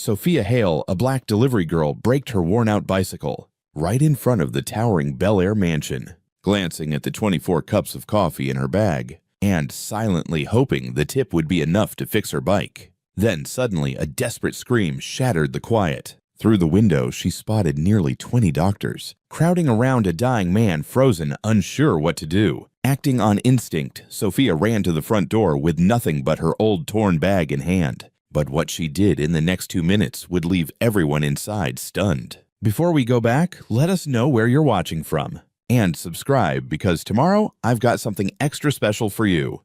Sophia Hale, a black delivery girl, braked her worn-out bicycle right in front of the towering Bel-Air mansion, glancing at the 24 cups of coffee in her bag and silently hoping the tip would be enough to fix her bike. Then suddenly a desperate scream shattered the quiet. Through the window, she spotted nearly 20 doctors, crowding around a dying man frozen, unsure what to do. Acting on instinct, Sophia ran to the front door with nothing but her old torn bag in hand. But what she did in the next 2 minutes would leave everyone inside stunned. Before we go back, let us know where you're watching from. And subscribe, because tomorrow I've got something extra special for you.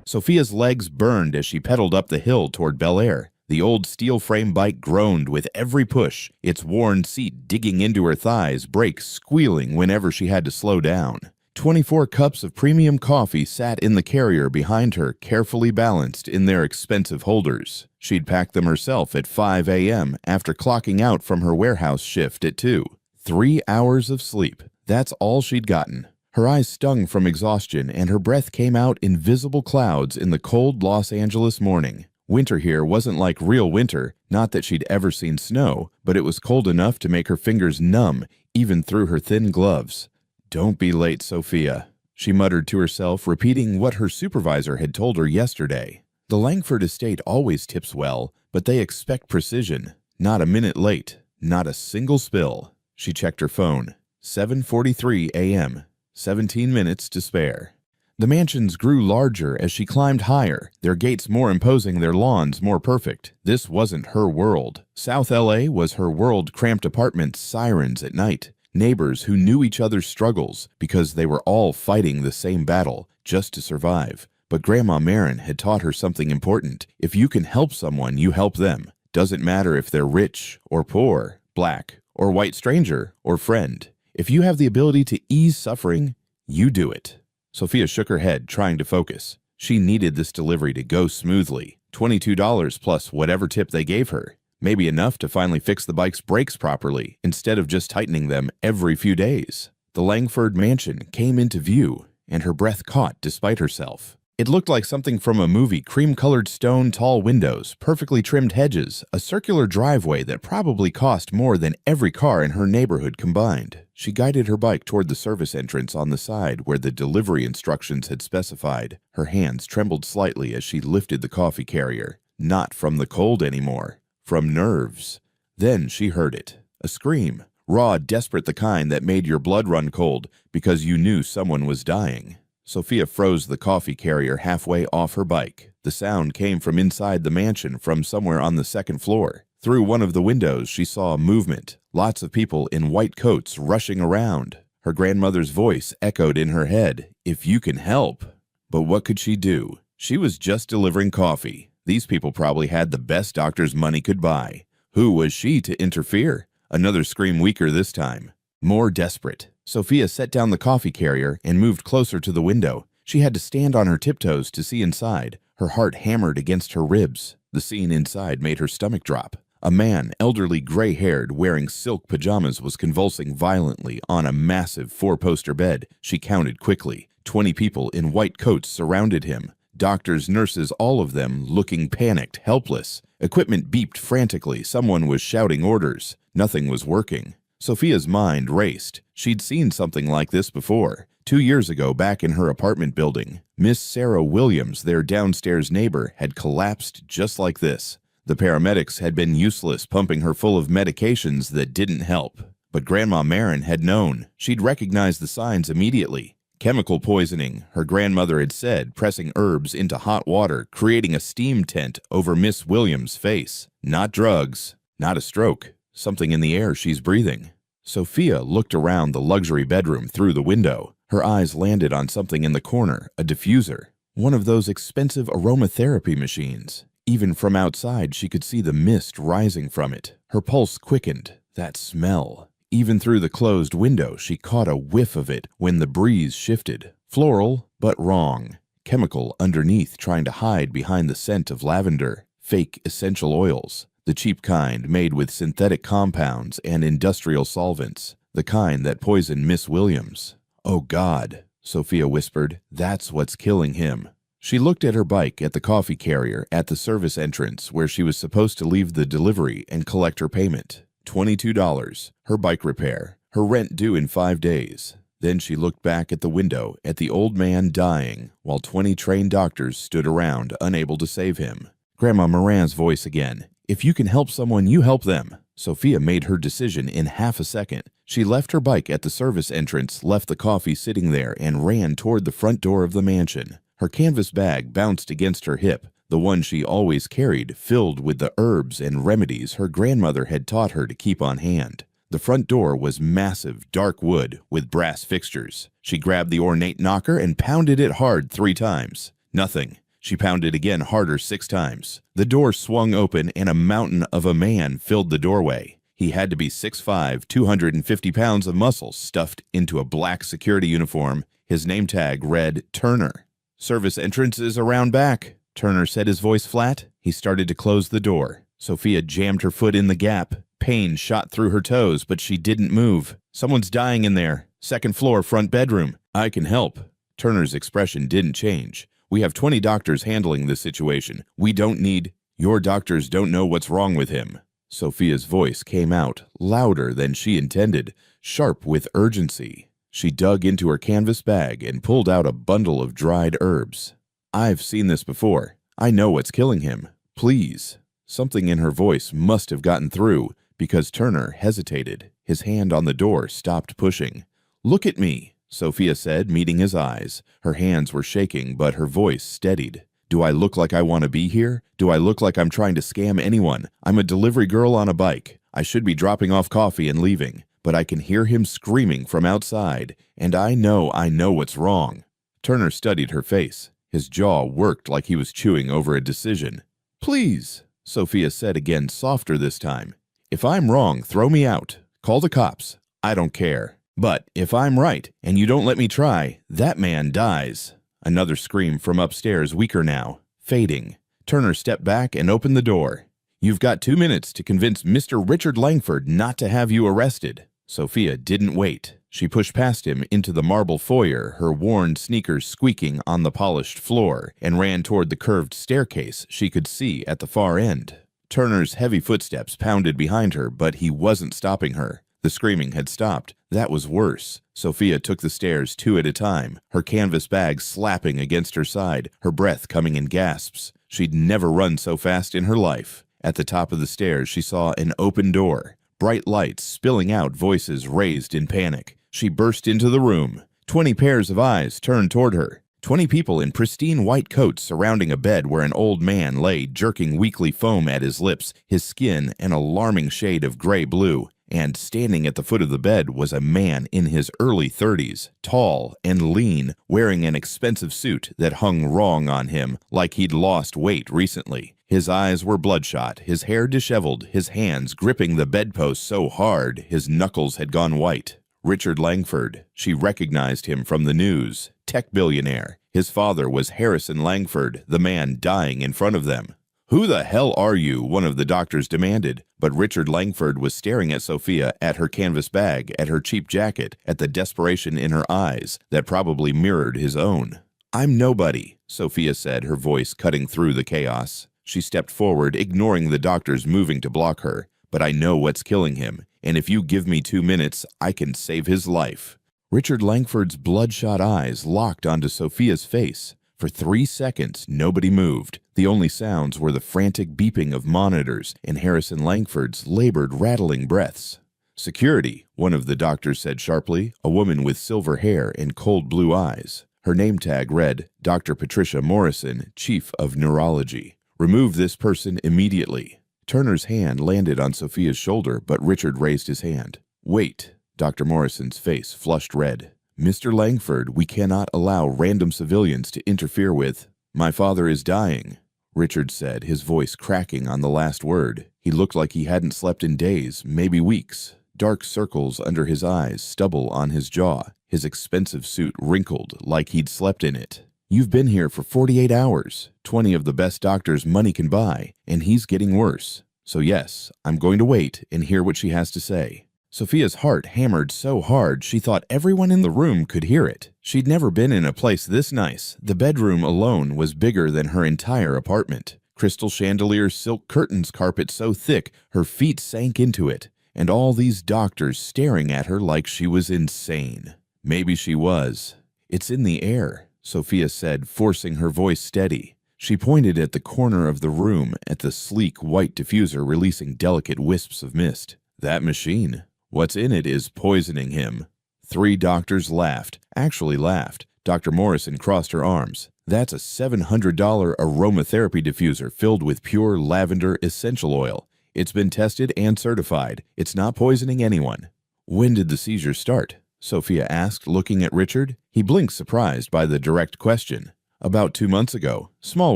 Sophia's legs burned as she pedaled up the hill toward Bel-Air. The old steel frame bike groaned with every push, its worn seat digging into her thighs, brakes squealing whenever she had to slow down. 24 cups of premium coffee sat in the carrier behind her, carefully balanced in their expensive holders. She'd packed them herself at 5 a.m. after clocking out from her warehouse shift at 2. 3 hours of sleep. That's all she'd gotten. Her eyes stung from exhaustion, and her breath came out in visible clouds in the cold Los Angeles morning. Winter here wasn't like real winter, not that she'd ever seen snow, but it was cold enough to make her fingers numb, even through her thin gloves. "Don't be late, Sophia," she muttered to herself, repeating what her supervisor had told her yesterday. The Langford estate always tips well, but they expect precision. Not a minute late, not a single spill. She checked her phone. 7:43 a.m., 17 minutes to spare. The mansions grew larger as she climbed higher, their gates more imposing, their lawns more perfect. This wasn't her world. South LA was her world, cramped apartments, sirens at night, neighbors who knew each other's struggles because they were all fighting the same battle just to survive. But Grandma Marin had taught her something important. If you can help someone, you help them. Doesn't matter if they're rich or poor, black or white, stranger or friend. If you have the ability to ease suffering, you do it. Sophia shook her head, trying to focus. She needed this delivery to go smoothly. $22 plus whatever tip they gave her. Maybe enough to finally fix the bike's brakes properly, instead of just tightening them every few days. The Langford mansion came into view, and her breath caught despite herself. It looked like something from a movie. Cream-colored stone, tall windows, perfectly trimmed hedges, a circular driveway that probably cost more than every car in her neighborhood combined. She guided her bike toward the service entrance on the side where the delivery instructions had specified. Her hands trembled slightly as she lifted the coffee carrier. Not from the cold anymore, from nerves. Then she heard it. A scream. Raw, desperate, the kind that made your blood run cold because you knew someone was dying. Sophia froze the coffee carrier halfway off her bike. The sound came from inside the mansion, from somewhere on the second floor. Through one of the windows, she saw movement. Lots of people in white coats rushing around. Her grandmother's voice echoed in her head. "If you can help." But what could she do? She was just delivering coffee. These people probably had the best doctors money could buy. Who was she to interfere? Another scream, weaker this time. More desperate. Sophia set down the coffee carrier and moved closer to the window. She had to stand on her tiptoes to see inside. Her heart hammered against her ribs. The scene inside made her stomach drop. A man, elderly, gray-haired, wearing silk pajamas, was convulsing violently on a massive 4-poster bed. She counted quickly. 20 people in white coats surrounded him. Doctors, nurses, all of them looking panicked, helpless. Equipment beeped frantically. Someone was shouting orders. Nothing was working. Sophia's mind raced. She'd seen something like this before. 2 years ago, back in her apartment building. Miss Sarah Williams, their downstairs neighbor, had collapsed just like this. The paramedics had been useless, pumping her full of medications that didn't help. But Grandma Marin had known. She'd recognized the signs immediately. Chemical poisoning, her grandmother had said, pressing herbs into hot water, creating a steam tent over Miss Williams' face. Not drugs, not a stroke. Something in the air she's breathing. Sophia looked around the luxury bedroom through the window. Her eyes landed on something in the corner, a diffuser. One of those expensive aromatherapy machines. Even from outside, she could see the mist rising from it. Her pulse quickened. That smell. Even through the closed window, she caught a whiff of it when the breeze shifted. Floral, but wrong. Chemical underneath, trying to hide behind the scent of lavender. Fake essential oils. The cheap kind made with synthetic compounds and industrial solvents. The kind that poisoned Miss Williams. "Oh God," Sophia whispered, "that's what's killing him." She looked at her bike at the coffee carrier at the service entrance where she was supposed to leave the delivery and collect her payment. $22, her bike repair, her rent due in 5 days. Then she looked back at the window at the old man dying while 20 trained doctors stood around unable to save him. Grandma Moran's voice again. If you can help someone, you help them. Sophia made her decision in half a second. She left her bike at the service entrance, left the coffee sitting there, and ran toward the front door of the mansion. Her canvas bag bounced against her hip, the one she always carried, filled with the herbs and remedies her grandmother had taught her to keep on hand. The front door was massive, dark wood with brass fixtures. She grabbed the ornate knocker and pounded it hard 3 times. Nothing. She pounded again harder 6 times. The door swung open and a mountain of a man filled the doorway. He had to be 6'5", 250 pounds of muscle stuffed into a black security uniform. His name tag read Turner. Service entrance is around back, Turner said, his voice flat. He started to close the door. Sophia jammed her foot in the gap. Pain shot through her toes, but she didn't move. Someone's dying in there. 2nd floor, front bedroom. I can help. Turner's expression didn't change. We have 20 doctors handling this situation. We don't need... Your doctors don't know what's wrong with him. Sophia's voice came out, louder than she intended, sharp with urgency. She dug into her canvas bag and pulled out a bundle of dried herbs. I've seen this before. I know what's killing him. Please. Something in her voice must have gotten through, because Turner hesitated. His hand on the door stopped pushing. Look at me, Sophia said, meeting his eyes. Her hands were shaking, but her voice steadied. Do I look like I want to be here? Do I look like I'm trying to scam anyone? I'm a delivery girl on a bike. I should be dropping off coffee and leaving, but I can hear him screaming from outside, and I know what's wrong. Turner studied her face. His jaw worked like he was chewing over a decision. Please, Sophia said again, softer this time. If I'm wrong, throw me out. Call the cops. I don't care. But if I'm right and you don't let me try, that man dies. Another scream from upstairs, weaker now, fading. Turner stepped back and opened the door. You've got 2 minutes to convince Mr. Richard Langford not to have you arrested. Sophia didn't wait. She pushed past him into the marble foyer, her worn sneakers squeaking on the polished floor, and ran toward the curved staircase she could see at the far end. Turner's heavy footsteps pounded behind her, but he wasn't stopping her. The screaming had stopped. That was worse. Sophia took the stairs 2 at a time, her canvas bag slapping against her side, her breath coming in gasps. She'd never run so fast in her life. At the top of the stairs, she saw an open door, bright lights spilling out, voices raised in panic. She burst into the room. 20 pairs of eyes turned toward her. 20 people in pristine white coats surrounding a bed where an old man lay, jerking weakly foam at his lips, his skin an alarming shade of gray-blue. And standing at the foot of the bed was a man in his early 30s, tall and lean, wearing an expensive suit that hung wrong on him like he'd lost weight recently. His eyes were bloodshot, his hair disheveled, his hands gripping the bedpost so hard his knuckles had gone white. Richard Langford. She recognized him from the news. Tech billionaire. His father was Harrison Langford, the man dying in front of them. Who the hell are you? One of the doctors demanded. But Richard Langford was staring at Sophia, at her canvas bag, at her cheap jacket, at the desperation in her eyes that probably mirrored his own. I'm nobody, Sophia said, her voice cutting through the chaos. She stepped forward, ignoring the doctors moving to block her. But I know what's killing him, and if you give me 2 minutes, I can save his life. Richard Langford's bloodshot eyes locked onto Sophia's face. For 3 seconds, nobody moved. The only sounds were the frantic beeping of monitors and Harrison Langford's labored, rattling breaths. Security, one of the doctors said sharply, a woman with silver hair and cold blue eyes. Her name tag read, Dr. Patricia Morrison, Chief of Neurology. Remove this person immediately. Turner's hand landed on Sophia's shoulder, but Richard raised his hand. Wait. Dr. Morrison's face flushed red. Mr. Langford, we cannot allow random civilians to interfere with... My father is dying, Richard said, his voice cracking on the last word. He looked like he hadn't slept in days, maybe weeks. Dark circles under his eyes, stubble on his jaw, his expensive suit wrinkled like he'd slept in it. You've been here for 48 hours, 20 of the best doctors money can buy, and he's getting worse. So yes, I'm going to wait and hear what she has to say. Sophia's heart hammered so hard she thought everyone in the room could hear it. She'd never been in a place this nice. The bedroom alone was bigger than her entire apartment. Crystal chandeliers, silk curtains, carpet so thick her feet sank into it, and all these doctors staring at her like she was insane. Maybe she was. "It's in the air," Sophia said, forcing her voice steady. She pointed at the corner of the room, at the sleek white diffuser releasing delicate wisps of mist. "That machine. What's in it is poisoning him." 3 doctors laughed. Actually laughed. Dr. Morrison crossed her arms. "That's a $700 aromatherapy diffuser filled with pure lavender essential oil. It's been tested and certified. It's not poisoning anyone." "When did the seizure start?" Sophia asked, looking at Richard. He blinked, surprised by the direct question. "About 2 months ago. Small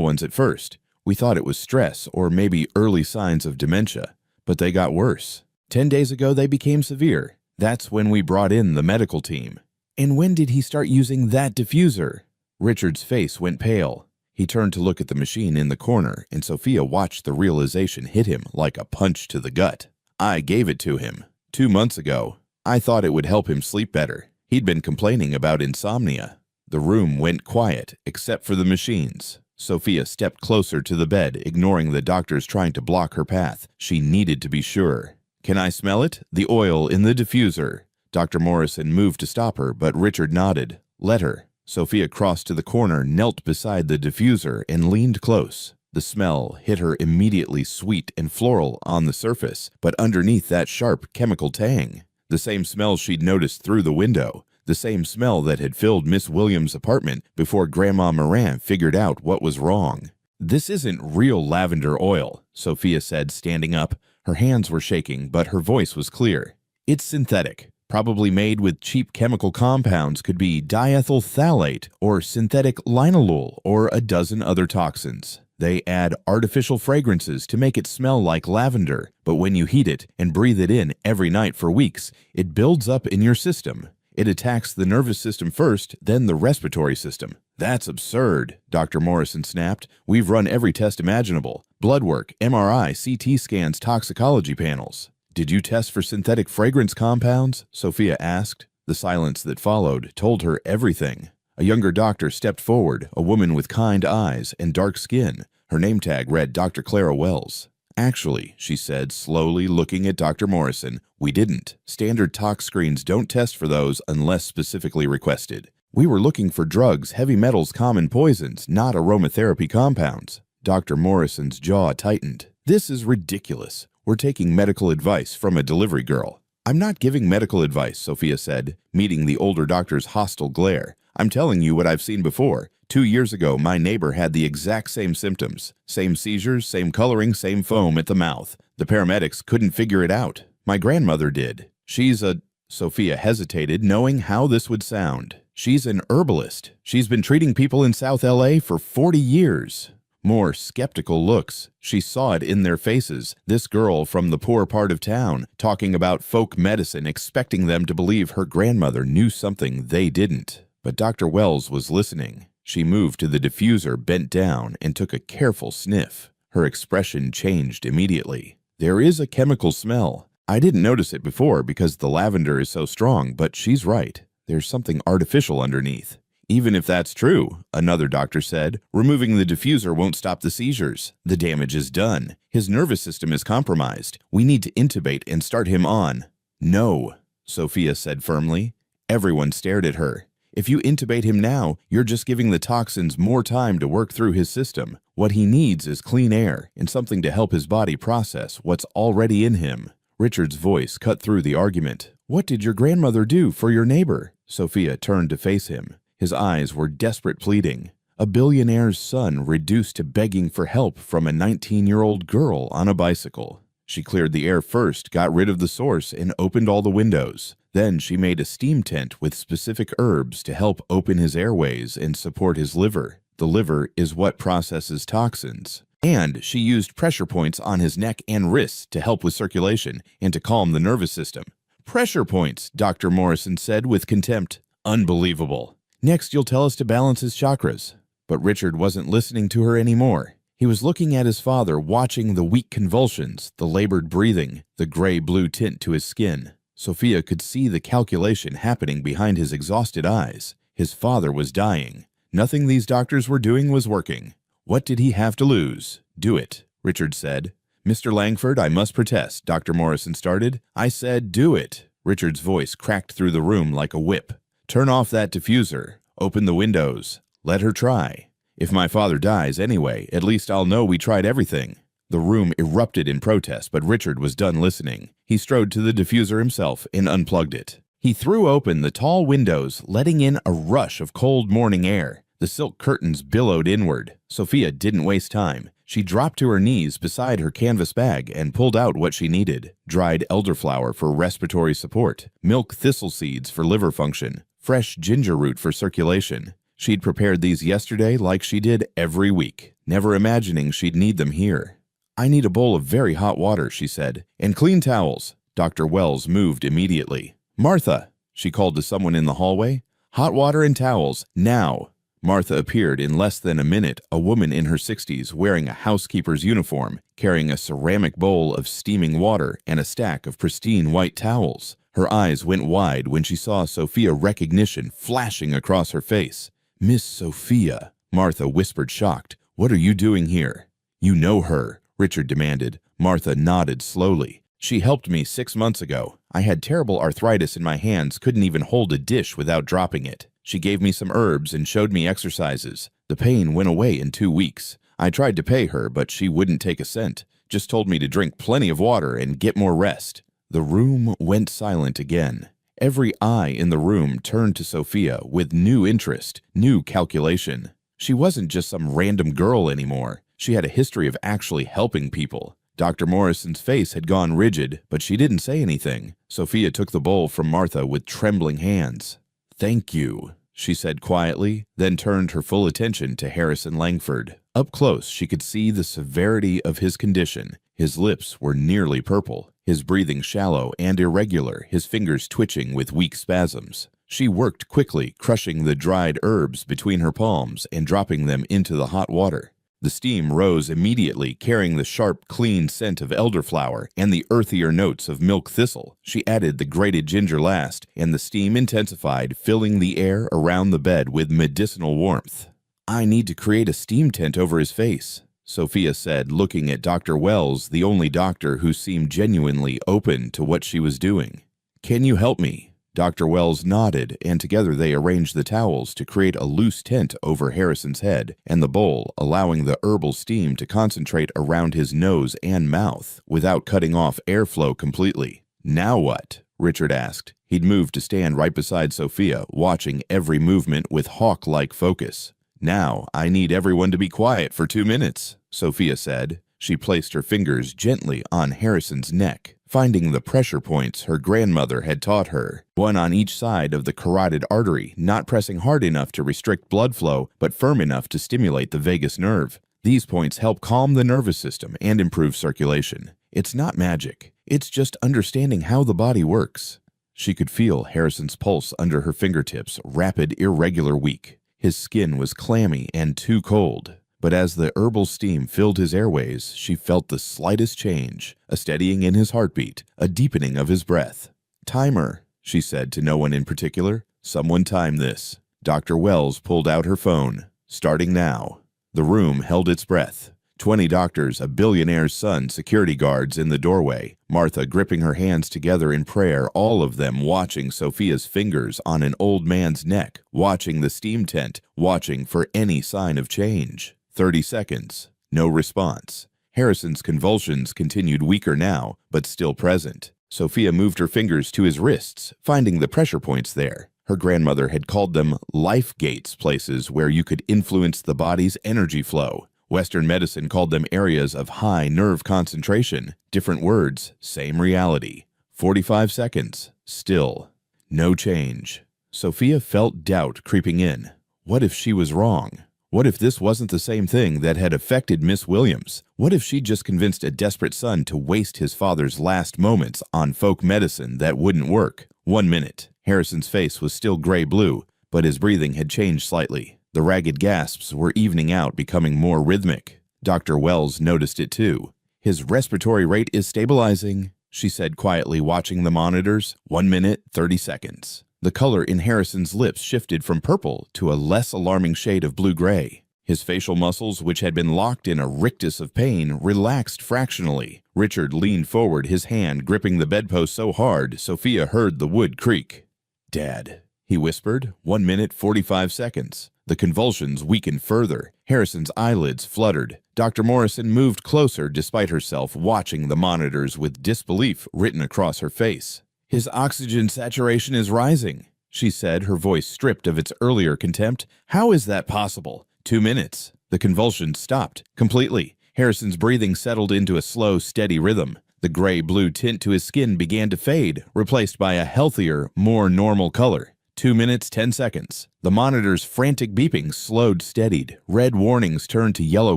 ones at first. We thought it was stress or maybe early signs of dementia. But they got worse. 10 days ago they became severe. That's when we brought in the medical team." "And when did he start using that diffuser?" Richard's face went pale. He turned to look at the machine in the corner, and Sophia watched the realization hit him like a punch to the gut. "I gave it to him 2 months ago. I thought it would help him sleep better. He'd been complaining about insomnia." The room went quiet, except for the machines. Sophia stepped closer to the bed, ignoring the doctors trying to block her path. She needed to be sure. "Can I smell it? The oil in the diffuser." Dr. Morrison moved to stop her, but Richard nodded. "Let her." Sophia crossed to the corner, knelt beside the diffuser, and leaned close. The smell hit her immediately, sweet and floral on the surface, but underneath that sharp chemical tang. The same smell she'd noticed through the window. The same smell that had filled Miss Williams' apartment before Grandma Moran figured out what was wrong. "This isn't real lavender oil," Sophia said, standing up. Her hands were shaking, but her voice was clear. "It's synthetic. Probably made with cheap chemical compounds, could be diethyl phthalate or synthetic linalool or a dozen other toxins. They add artificial fragrances to make it smell like lavender, but when you heat it and breathe it in every night for weeks, it builds up in your system. It attacks the nervous system first, then the respiratory system." "That's absurd," Dr. Morrison snapped. "We've run every test imaginable. Blood work, MRI, CT scans, toxicology panels." "Did you test for synthetic fragrance compounds?" Sophia asked. The silence that followed told her everything. A younger doctor stepped forward, a woman with kind eyes and dark skin. Her name tag read Dr. Clara Wells. "Actually," she said, slowly looking at Dr. Morrison, "we didn't. Standard tox screens don't test for those unless specifically requested. We were looking for drugs, heavy metals, common poisons, not aromatherapy compounds." Dr. Morrison's jaw tightened. "This is ridiculous. We're taking medical advice from a delivery girl." "I'm not giving medical advice," Sophia said, meeting the older doctor's hostile glare. "I'm telling you what I've seen before. 2 years ago, my neighbor had the exact same symptoms. Same seizures, same coloring, same foam at the mouth. The paramedics couldn't figure it out. My grandmother did. She's a—" Sophia hesitated, knowing how this would sound. "She's an herbalist. She's been treating people in South LA for 40 years. More skeptical looks. She saw it in their faces. This girl from the poor part of town, talking about folk medicine, expecting them to believe her grandmother knew something they didn't. But Dr. Wells was listening. She moved to the diffuser, bent down, and took a careful sniff. Her expression changed immediately. "There is a chemical smell. I didn't notice it before because the lavender is so strong, but she's right. There's something artificial underneath." "Even if that's true," another doctor said, "removing the diffuser won't stop the seizures. The damage is done. His nervous system is compromised. We need to intubate and start him on." "No," Sophia said firmly. Everyone stared at her. "If you intubate him now, you're just giving the toxins more time to work through his system. What he needs is clean air and something to help his body process what's already in him." Richard's voice cut through the argument. "What did your grandmother do for your neighbor?" Sophia turned to face him. His eyes were desperate pleading. A billionaire's son reduced to begging for help from a 19-year-old girl on a bicycle. She cleared the air first, got rid of the source, and opened all the windows. Then she made a steam tent with specific herbs to help open his airways and support his liver. The liver is what processes toxins. And she used pressure points on his neck and wrists to help with circulation and to calm the nervous system. "Pressure points," Dr. Morrison said with contempt. "Unbelievable. Next, you'll tell us to balance his chakras." But Richard wasn't listening to her anymore. He was looking at his father, watching the weak convulsions, the labored breathing, the gray-blue tint to his skin. Sophia could see the calculation happening behind his exhausted eyes. His father was dying. Nothing these doctors were doing was working. What did he have to lose? Do it, Richard said. Mr. Langford, I must protest, Dr. Morrison started. I said do it. Richard's voice cracked through the room like a whip. Turn off that diffuser. Open the windows. Let her try. If my father dies anyway, at least I'll know we tried everything. The room erupted in protest, but Richard was done listening. He strode to the diffuser himself and unplugged it. He threw open the tall windows, letting in a rush of cold morning air. The silk curtains billowed inward. Sophia didn't waste time. She dropped to her knees beside her canvas bag and pulled out what she needed. Dried elderflower for respiratory support, milk thistle seeds for liver function, fresh ginger root for circulation. She'd prepared these yesterday like she did every week, never imagining she'd need them here. I need a bowl of very hot water, she said, and clean towels. Dr. Wells moved immediately. Martha, she called to someone in the hallway. Hot water and towels, now. Martha appeared in less than a minute, a woman in her 60s wearing a housekeeper's uniform, carrying a ceramic bowl of steaming water and a stack of pristine white towels. Her eyes went wide when she saw Sophia, recognition flashing across her face. Miss Sophia, Martha whispered, shocked. What are you doing here? You know her, Richard demanded. Martha nodded slowly. She helped me 6 months ago. I had terrible arthritis in my hands, couldn't even hold a dish without dropping it. She gave me some herbs and showed me exercises. The pain went away in 2 weeks. I tried to pay her, but she wouldn't take a cent. Just told me to drink plenty of water and get more rest. The room went silent again. Every eye in the room turned to Sophia with new interest, new calculation. She wasn't just some random girl anymore. She had a history of actually helping people. Dr. Morrison's face had gone rigid, but she didn't say anything. Sophia took the bowl from Martha with trembling hands. Thank you, she said quietly, then turned her full attention to Harrison Langford. Up close, she could see the severity of his condition. His lips were nearly purple, his breathing shallow and irregular, his fingers twitching with weak spasms. She worked quickly, crushing the dried herbs between her palms and dropping them into the hot water. The steam rose immediately, carrying the sharp, clean scent of elderflower and the earthier notes of milk thistle. She added the grated ginger last, and the steam intensified, filling the air around the bed with medicinal warmth. I need to create a steam tent over his face, Sophia said, looking at Dr. Wells, the only doctor who seemed genuinely open to what she was doing. Can you help me? Dr. Wells nodded, and together they arranged the towels to create a loose tent over Harrison's head and the bowl, allowing the herbal steam to concentrate around his nose and mouth without cutting off airflow completely. Now what? Richard asked. He'd moved to stand right beside Sophia, watching every movement with hawk-like focus. Now I need everyone to be quiet for 2 minutes, Sophia said. She placed her fingers gently on Harrison's neck, finding the pressure points her grandmother had taught her, one on each side of the carotid artery, not pressing hard enough to restrict blood flow, but firm enough to stimulate the vagus nerve. These points help calm the nervous system and improve circulation. It's not magic. It's just understanding how the body works. She could feel Harrison's pulse under her fingertips, rapid, irregular, weak. His skin was clammy and too cold. But as the herbal steam filled his airways, she felt the slightest change, a steadying in his heartbeat, a deepening of his breath. Timer, she said to no one in particular. Someone time this. Dr. Wells pulled out her phone. Starting now. The room held its breath. 20 doctors, a billionaire's son, security guards in the doorway. Martha gripping her hands together in prayer, all of them watching Sophia's fingers on an old man's neck, watching the steam tent, watching for any sign of change. 30 seconds. No response. Harrison's convulsions continued, weaker now, but still present. Sophia moved her fingers to his wrists, finding the pressure points there. Her grandmother had called them life gates, places where you could influence the body's energy flow. Western medicine called them areas of high nerve concentration. Different words, same reality. 45 seconds. Still. No change. Sophia felt doubt creeping in. What if she was wrong? What if this wasn't the same thing that had affected Miss Williams? What if she'd just convinced a desperate son to waste his father's last moments on folk medicine that wouldn't work? 1 minute. Harrison's face was still gray-blue, but his breathing had changed slightly. The ragged gasps were evening out, becoming more rhythmic. Dr. Wells noticed it too. His respiratory rate is stabilizing, she said quietly, watching the monitors. 1 minute, 30 seconds. The color in Harrison's lips shifted from purple to a less alarming shade of blue-gray. His facial muscles, which had been locked in a rictus of pain, relaxed fractionally. Richard leaned forward, his hand gripping the bedpost so hard Sophia heard the wood creak. "Dad," he whispered. 1 minute, 45 seconds. The convulsions weakened further. Harrison's eyelids fluttered. Dr. Morrison moved closer despite herself, watching the monitors with disbelief written across her face. "His oxygen saturation is rising," she said, her voice stripped of its earlier contempt. "How is that possible?" 2 minutes. The convulsions stopped completely. Harrison's breathing settled into a slow, steady rhythm. The gray-blue tint to his skin began to fade, replaced by a healthier, more normal color. 2 minutes, 10 seconds. The monitor's frantic beeping slowed, steadied. Red warnings turned to yellow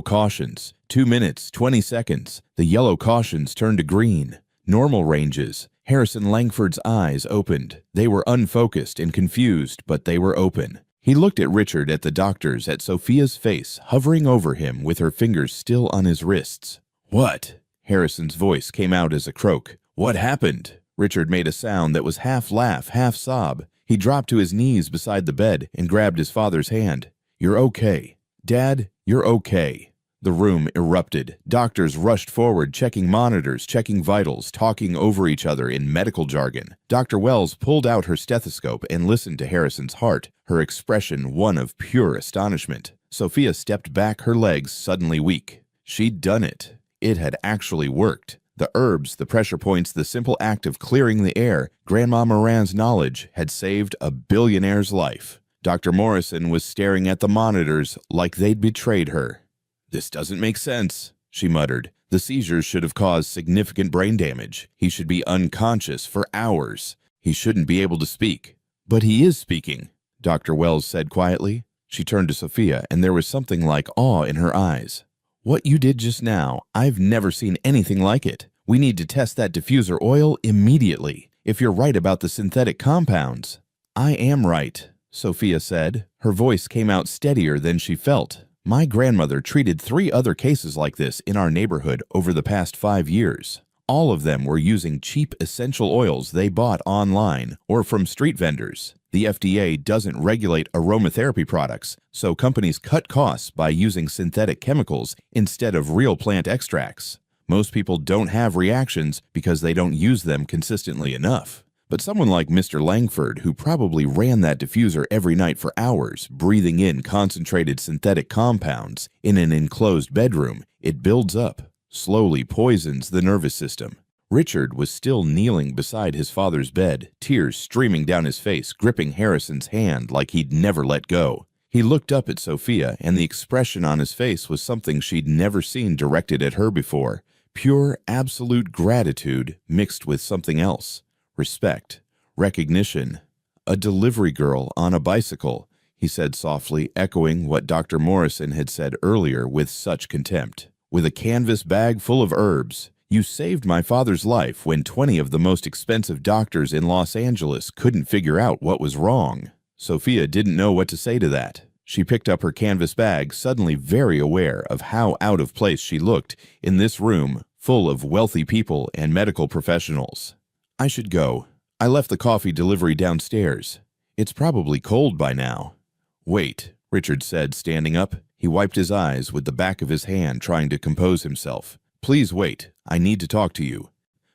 cautions. 2 minutes, 20 seconds. The yellow cautions turned to green. Normal ranges. Harrison Langford's eyes opened. They were unfocused and confused, but they were open. He looked at Richard, at the doctors, at Sophia's face, hovering over him with her fingers still on his wrists. "What?" Harrison's voice came out as a croak. "What happened?" Richard made a sound that was half laugh, half sob. He dropped to his knees beside the bed and grabbed his father's hand. "You're okay. Dad, you're okay." The room erupted. Doctors rushed forward, checking monitors, checking vitals, talking over each other in medical jargon. Dr. Wells pulled out her stethoscope and listened to Harrison's heart, her expression one of pure astonishment. Sophia stepped back, her legs suddenly weak. She'd done it. It had actually worked. The herbs, the pressure points, the simple act of clearing the air, Grandma Moran's knowledge had saved a billionaire's life. Dr. Morrison was staring at the monitors like they'd betrayed her. "This doesn't make sense," she muttered. "The seizures should have caused significant brain damage. He should be unconscious for hours. He shouldn't be able to speak." "But he is speaking," Dr. Wells said quietly. She turned to Sophia, and there was something like awe in her eyes. "What you did just now, I've never seen anything like it. We need to test that diffuser oil immediately. If you're right about the synthetic compounds." "I am right," Sophia said. Her voice came out steadier than she felt. "My grandmother treated 3 other cases like this in our neighborhood over the past 5 years. All of them were using cheap essential oils they bought online or from street vendors. The FDA doesn't regulate aromatherapy products, so companies cut costs by using synthetic chemicals instead of real plant extracts. Most people don't have reactions because they don't use them consistently enough. But someone like Mr. Langford, who probably ran that diffuser every night for hours, breathing in concentrated synthetic compounds in an enclosed bedroom, it builds up, slowly poisons the nervous system." Richard was still kneeling beside his father's bed, tears streaming down his face, gripping Harrison's hand like he'd never let go. He looked up at Sophia, and the expression on his face was something she'd never seen directed at her before. Pure, absolute gratitude mixed with something else. Respect, recognition. "A delivery girl on a bicycle," he said softly, echoing what Dr. Morrison had said earlier with such contempt. "With a canvas bag full of herbs. You saved my father's life when 20 of the most expensive doctors in Los Angeles couldn't figure out what was wrong." Sophia didn't know what to say to that. She picked up her canvas bag, suddenly very aware of how out of place she looked in this room full of wealthy people and medical professionals. "I should go. I left the coffee delivery downstairs. It's probably cold by now." "Wait," Richard said, standing up. He wiped his eyes with the back of his hand, trying to compose himself. "Please wait. I need to talk to you."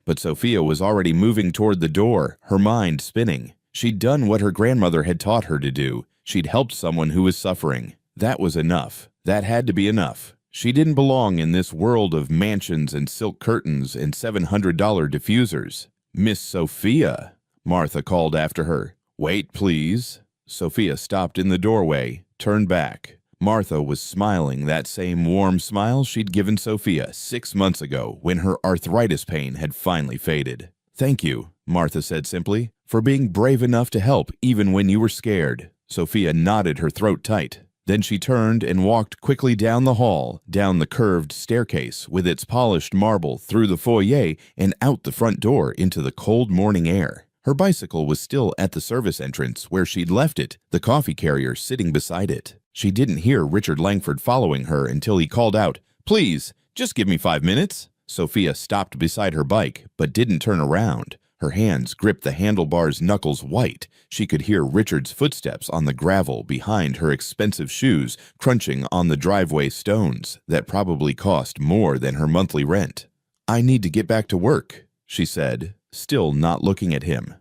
But Sophia was already moving toward the door, her mind spinning. She'd done what her grandmother had taught her to do. She'd helped someone who was suffering. That was enough. That had to be enough. She didn't belong in this world of mansions and silk curtains and $700 diffusers. "Miss Sophia," Martha called after her. "Wait, please." Sophia stopped in the doorway, turned back. Martha was smiling that same warm smile she'd given Sophia 6 months ago when her arthritis pain had finally faded. "Thank you," Martha said simply, "for being brave enough to help even when you were scared." Sophia nodded, her throat tight. Then she turned and walked quickly down the hall, down the curved staircase with its polished marble, through the foyer and out the front door into the cold morning air. Her bicycle was still at the service entrance where she'd left it, the coffee carrier sitting beside it. She didn't hear Richard Langford following her until he called out, "Please, just give me 5 minutes." Sophia stopped beside her bike, but didn't turn around. Her hands gripped the handlebars, knuckles white. She could hear Richard's footsteps on the gravel behind her expensive shoes crunching on the driveway stones that probably cost more than her monthly rent. "I need to get back to work," she said, still not looking at him.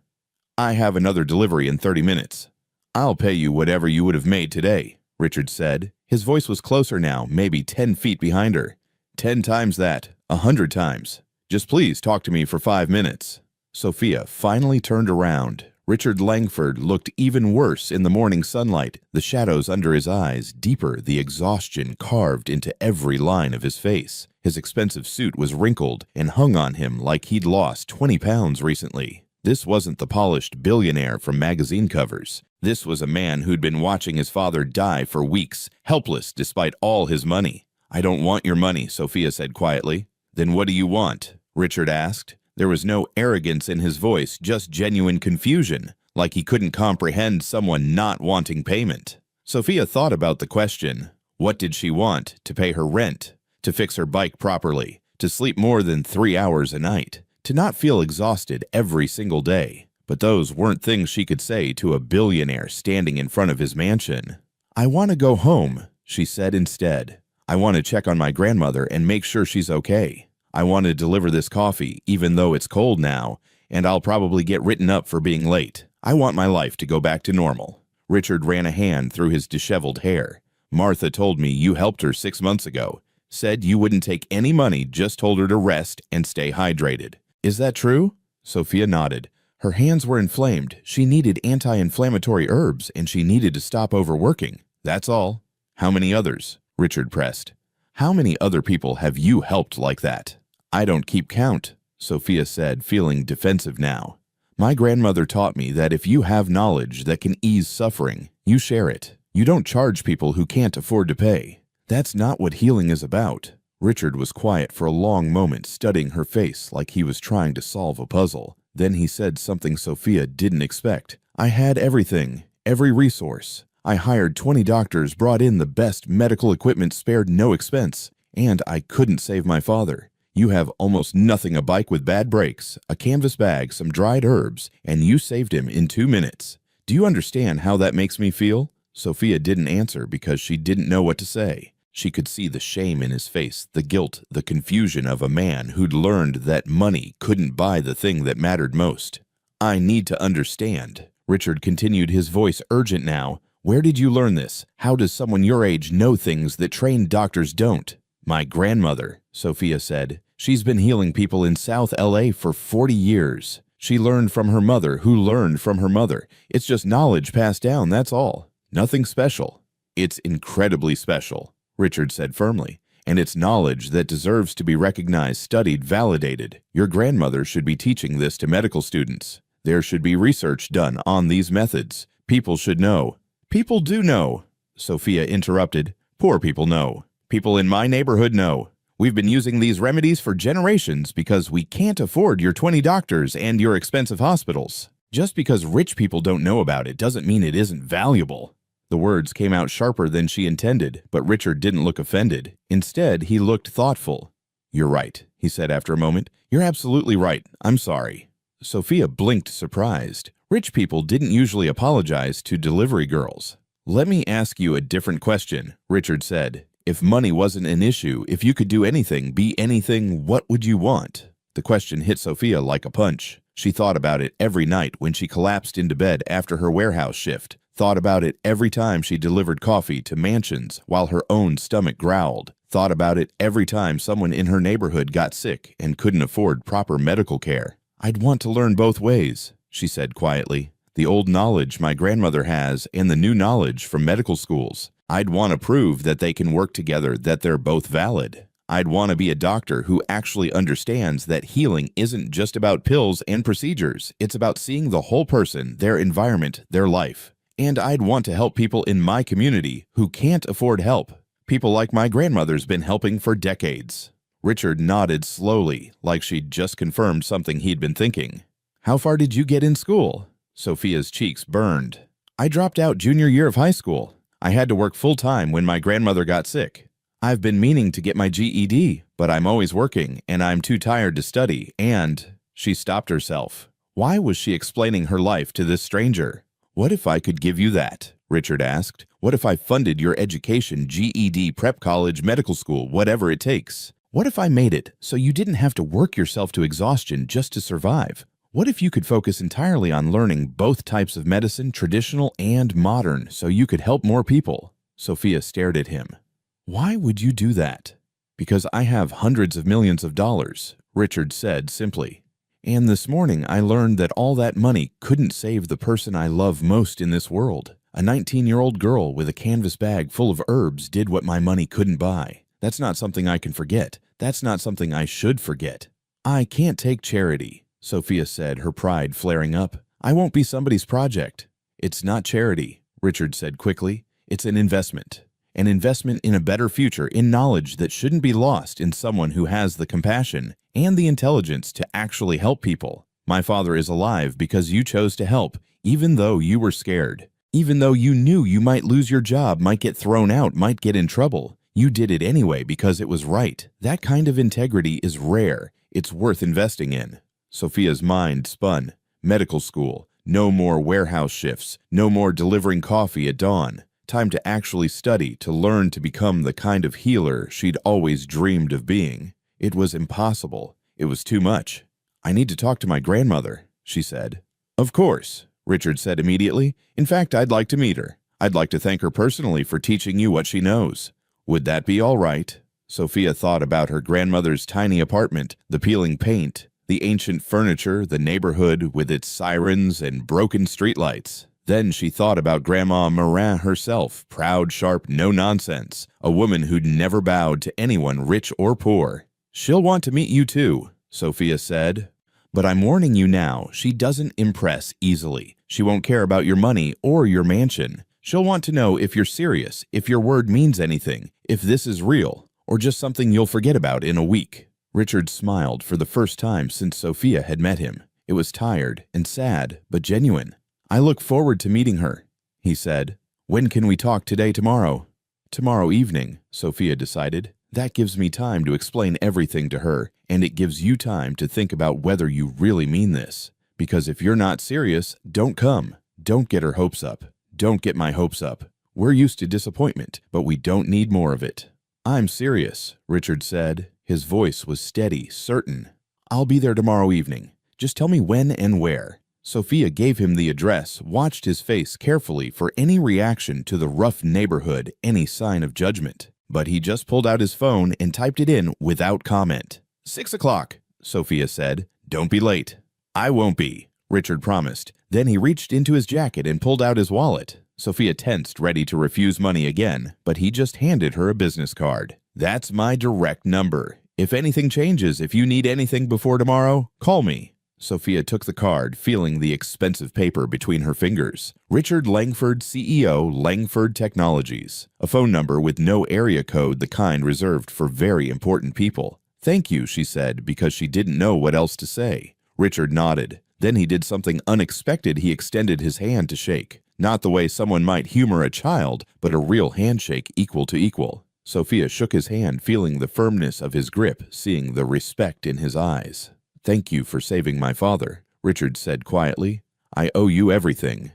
"I have another delivery in 30 minutes. "I'll pay you whatever you would have made today," Richard said. His voice was closer now, maybe 10 feet behind her. 10 times that, 100 times. "Just please talk to me for 5 minutes. Sophia finally turned around. Richard Langford looked even worse in the morning sunlight, the shadows under his eyes deeper, the exhaustion carved into every line of his face. His expensive suit was wrinkled and hung on him like he'd lost 20 pounds recently. This wasn't the polished billionaire from magazine covers. This was a man who'd been watching his father die for weeks, helpless despite all his money. "I don't want your money," Sophia said quietly. "Then what do you want?" Richard asked. There was no arrogance in his voice, just genuine confusion, like he couldn't comprehend someone not wanting payment. Sophia thought about the question. What did she want? To pay her rent, to fix her bike properly, to sleep more than 3 hours a night, to not feel exhausted every single day. But those weren't things she could say to a billionaire standing in front of his mansion. "I want to go home," she said instead. "I want to check on my grandmother and make sure she's okay. I want to deliver this coffee, even though it's cold now, and I'll probably get written up for being late. I want my life to go back to normal." Richard ran a hand through his disheveled hair. "Martha told me you helped her 6 months ago. Said you wouldn't take any money, just told her to rest and stay hydrated. Is that true?" Sophia nodded. Her hands were inflamed. She needed anti-inflammatory herbs, and she needed to stop overworking. "That's all." "How many others?" Richard pressed. "How many other people have you helped like that?" "I don't keep count," Sophia said, feeling defensive now. "My grandmother taught me that if you have knowledge that can ease suffering, you share it. You don't charge people who can't afford to pay. That's not what healing is about." Richard was quiet for a long moment, studying her face like he was trying to solve a puzzle. Then he said something Sophia didn't expect. "I had everything, every resource. I hired 20 doctors, brought in the best medical equipment, spared no expense. And I couldn't save my father. You have almost nothing, a bike with bad brakes, a canvas bag, some dried herbs, and you saved him in 2 minutes. Do you understand how that makes me feel?" Sophia didn't answer because she didn't know what to say. She could see the shame in his face, the guilt, the confusion of a man who'd learned that money couldn't buy the thing that mattered most. "I need to understand." Richard continued, his voice urgent now. "Where did you learn this? How does someone your age know things that trained doctors don't?" "My grandmother," Sophia said. "She's been healing people in South LA for 40 years. She learned from her mother, who learned from her mother. It's just knowledge passed down, that's all. Nothing special." "It's incredibly special," Richard said firmly, "and it's knowledge that deserves to be recognized, studied, validated. Your grandmother should be teaching this to medical students. There should be research done on these methods. People should know." "People do know," Sophia interrupted. "Poor people know. People in my neighborhood know. We've been using these remedies for generations because we can't afford your 20 doctors and your expensive hospitals. Just because rich people don't know about it doesn't mean it isn't valuable." The words came out sharper than she intended, but Richard didn't look offended. Instead, he looked thoughtful. "You're right," he said after a moment. "You're absolutely right. I'm sorry." Sophia blinked, surprised. Rich people didn't usually apologize to delivery girls. "Let me ask you a different question," Richard said. "If money wasn't an issue, if you could do anything, be anything, what would you want?" The question hit Sophia like a punch. She thought about it every night when she collapsed into bed after her warehouse shift. Thought about it every time she delivered coffee to mansions while her own stomach growled. Thought about it every time someone in her neighborhood got sick and couldn't afford proper medical care. "I'd want to learn both ways," she said quietly. "The old knowledge my grandmother has and the new knowledge from medical schools. I'd want to prove that they can work together, that they're both valid. I'd want to be a doctor who actually understands that healing isn't just about pills and procedures. It's about seeing the whole person, their environment, their life. And I'd want to help people in my community who can't afford help. People like my grandmother's been helping for decades." Richard nodded slowly, like she'd just confirmed something he'd been thinking. "How far did you get in school?" Sophia's cheeks burned. "I dropped out junior year of high school. I had to work full-time when my grandmother got sick. I've been meaning to get my GED. But I'm always working, and I'm too tired to study, and… She stopped herself. Why was she explaining her life to this stranger? What if I could give you that? Richard asked. What if I funded your education, GED, prep college, medical school, whatever it takes? What if I made it so you didn't have to work yourself to exhaustion just to survive? What if you could focus entirely on learning both types of medicine, traditional and modern, so you could help more people? Sophia stared at him. Why would you do that? Because I have hundreds of millions of dollars, Richard said simply. And this morning I learned that all that money couldn't save the person I love most in this world. A 19-year-old girl with a canvas bag full of herbs did what my money couldn't buy. That's not something I can forget. That's not something I should forget. I can't take charity, Sophia said, her pride flaring up. I won't be somebody's project. It's not charity, Richard said quickly. It's an investment. An investment in a better future, in knowledge that shouldn't be lost in someone who has the compassion and the intelligence to actually help people. My father is alive because you chose to help, even though you were scared. Even though you knew you might lose your job, might get thrown out, might get in trouble. You did it anyway because it was right. That kind of integrity is rare. It's worth investing in. Sophia's mind spun. Medical school. No more warehouse shifts. No more delivering coffee at dawn. Time to actually study, to learn to become the kind of healer she'd always dreamed of being. It was impossible. It was too much. I need to talk to my grandmother, she said. Of course, Richard said immediately. In fact, I'd like to meet her. I'd like to thank her personally for teaching you what she knows. Would that be all right? Sophia thought about her grandmother's tiny apartment, the peeling paint, the ancient furniture, the neighborhood with its sirens and broken streetlights. Then she thought about Grandma Morin herself, proud, sharp, no-nonsense, a woman who'd never bowed to anyone rich or poor. She'll want to meet you too, Sophia said. But I'm warning you now, she doesn't impress easily. She won't care about your money or your mansion. She'll want to know if you're serious, if your word means anything, if this is real, or just something you'll forget about in a week. Richard smiled for the first time since Sophia had met him. It was tired and sad, but genuine. I look forward to meeting her, he said. When can we talk today, tomorrow? Tomorrow evening, Sophia decided. That gives me time to explain everything to her, and it gives you time to think about whether you really mean this. Because if you're not serious, don't come. Don't get her hopes up. Don't get my hopes up. We're used to disappointment, but we don't need more of it. I'm serious, Richard said. His voice was steady, certain. I'll be there tomorrow evening. Just tell me when and where. Sophia gave him the address, watched his face carefully for any reaction to the rough neighborhood, any sign of judgment. But he just pulled out his phone and typed it in without comment. 6 o'clock, Sophia said. Don't be late. I won't be, Richard promised. Then he reached into his jacket and pulled out his wallet. Sophia tensed, ready to refuse money again, but he just handed her a business card. That's my direct number. If anything changes, if you need anything before tomorrow, call me. Sophia took the card, feeling the expensive paper between her fingers. Richard Langford, CEO, Langford Technologies. A phone number with no area code, the kind reserved for very important people. Thank you, she said, because she didn't know what else to say. Richard nodded. Then he did something unexpected. He extended his hand to shake. Not the way someone might humor a child, but a real handshake equal to equal. Sophia shook his hand, feeling the firmness of his grip, seeing the respect in his eyes. Thank you for saving my father, Richard said quietly. I owe you everything.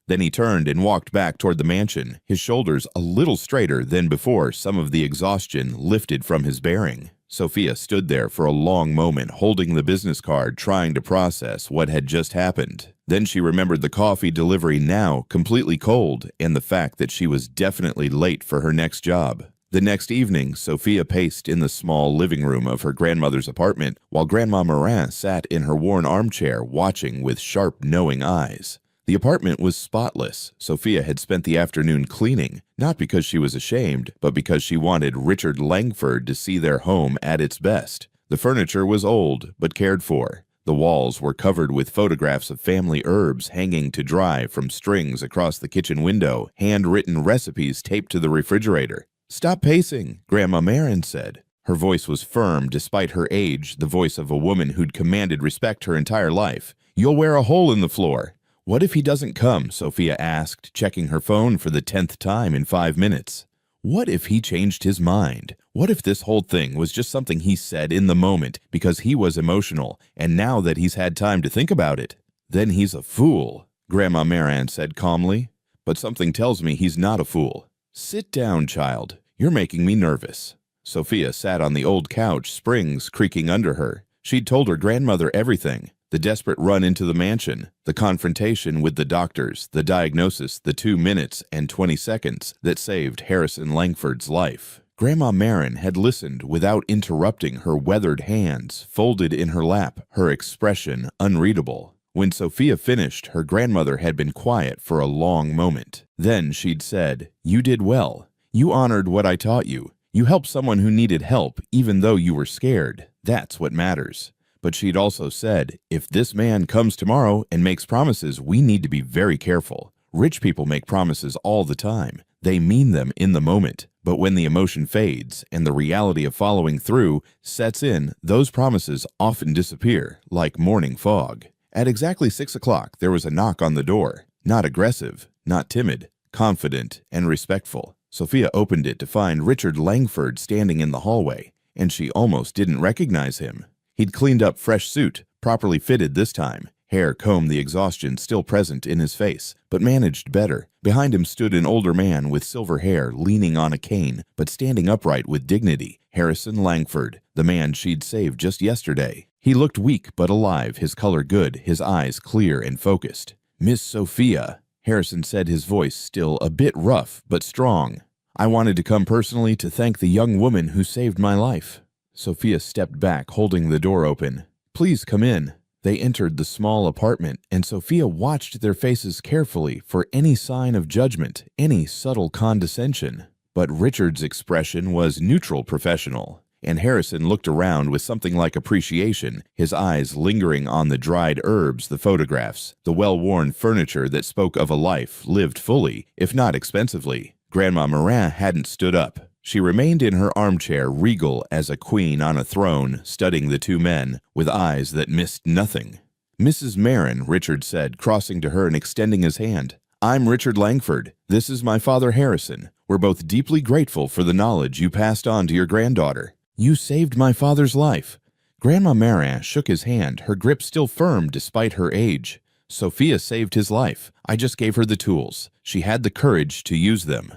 Then he turned and walked back toward the mansion, his shoulders a little straighter than before, some of the exhaustion lifted from his bearing. Sophia stood there for a long moment, holding the business card, trying to process what had just happened. Then she remembered the coffee delivery now completely cold, and the fact that she was definitely late for her next job. The next evening, Sophia paced in the small living room of her grandmother's apartment, while Grandma Morin sat in her worn armchair, watching with sharp, knowing eyes. The apartment was spotless. Sophia had spent the afternoon cleaning, not because she was ashamed, but because she wanted Richard Langford to see their home at its best. The furniture was old, but cared for. The walls were covered with photographs of family herbs hanging to dry from strings across the kitchen window, handwritten recipes taped to the refrigerator. Stop pacing, Grandma Morin said. Her voice was firm despite her age, the voice of a woman who'd commanded respect her entire life. You'll wear a hole in the floor. What if he doesn't come? Sophia asked, checking her phone for the 10th time in 5 minutes. What if he changed his mind? What if this whole thing was just something he said in the moment because he was emotional, and now that he's had time to think about it? Then he's a fool, Grandma Maran said calmly. But something tells me he's not a fool. Sit down, child. You're making me nervous. Sophia sat on the old couch, springs creaking under her. She'd told her grandmother everything. The desperate run into the mansion, the confrontation with the doctors, the diagnosis, the 2 minutes and 20 seconds that saved Harrison Langford's life. Grandma Marin had listened without interrupting, her weathered hands folded in her lap, her expression unreadable. When Sophia finished, her grandmother had been quiet for a long moment. Then she'd said, "You did well. You honored what I taught you. You helped someone who needed help even though you were scared. That's what matters." But she'd also said, "If this man comes tomorrow and makes promises, we need to be very careful. Rich people make promises all the time. They mean them in the moment. But when the emotion fades and the reality of following through sets in, those promises often disappear like morning fog." At exactly 6 o'clock, there was a knock on the door. Not aggressive, not timid, confident and respectful. Sophia opened it to find Richard Langford standing in the hallway, and she almost didn't recognize him. He'd cleaned up, fresh suit, properly fitted this time. Hair combed, the exhaustion still present in his face, but managed better. Behind him stood an older man with silver hair, leaning on a cane, but standing upright with dignity. Harrison Langford, the man she'd saved just yesterday. He looked weak but alive, his color good, his eyes clear and focused. "Miss Sophia," Harrison said, his voice still a bit rough but strong. "I wanted to come personally to thank the young woman who saved my life." Sophia stepped back, holding the door open. "Please come in." They entered the small apartment, and Sophia watched their faces carefully for any sign of judgment, any subtle condescension. But Richard's expression was neutral, professional, and Harrison looked around with something like appreciation, his eyes lingering on the dried herbs, the photographs, the well-worn furniture that spoke of a life lived fully, if not expensively. Grandma Morin hadn't stood up. She remained in her armchair, regal as a queen on a throne, studying the two men with eyes that missed nothing. "Mrs. Marin," Richard said, crossing to her and extending his hand. "I'm Richard Langford. This is my father Harrison. We're both deeply grateful for the knowledge you passed on to your granddaughter. You saved my father's life." Grandma Marin shook his hand, her grip still firm despite her age. "Sophia saved his life. I just gave her the tools. She had the courage to use them."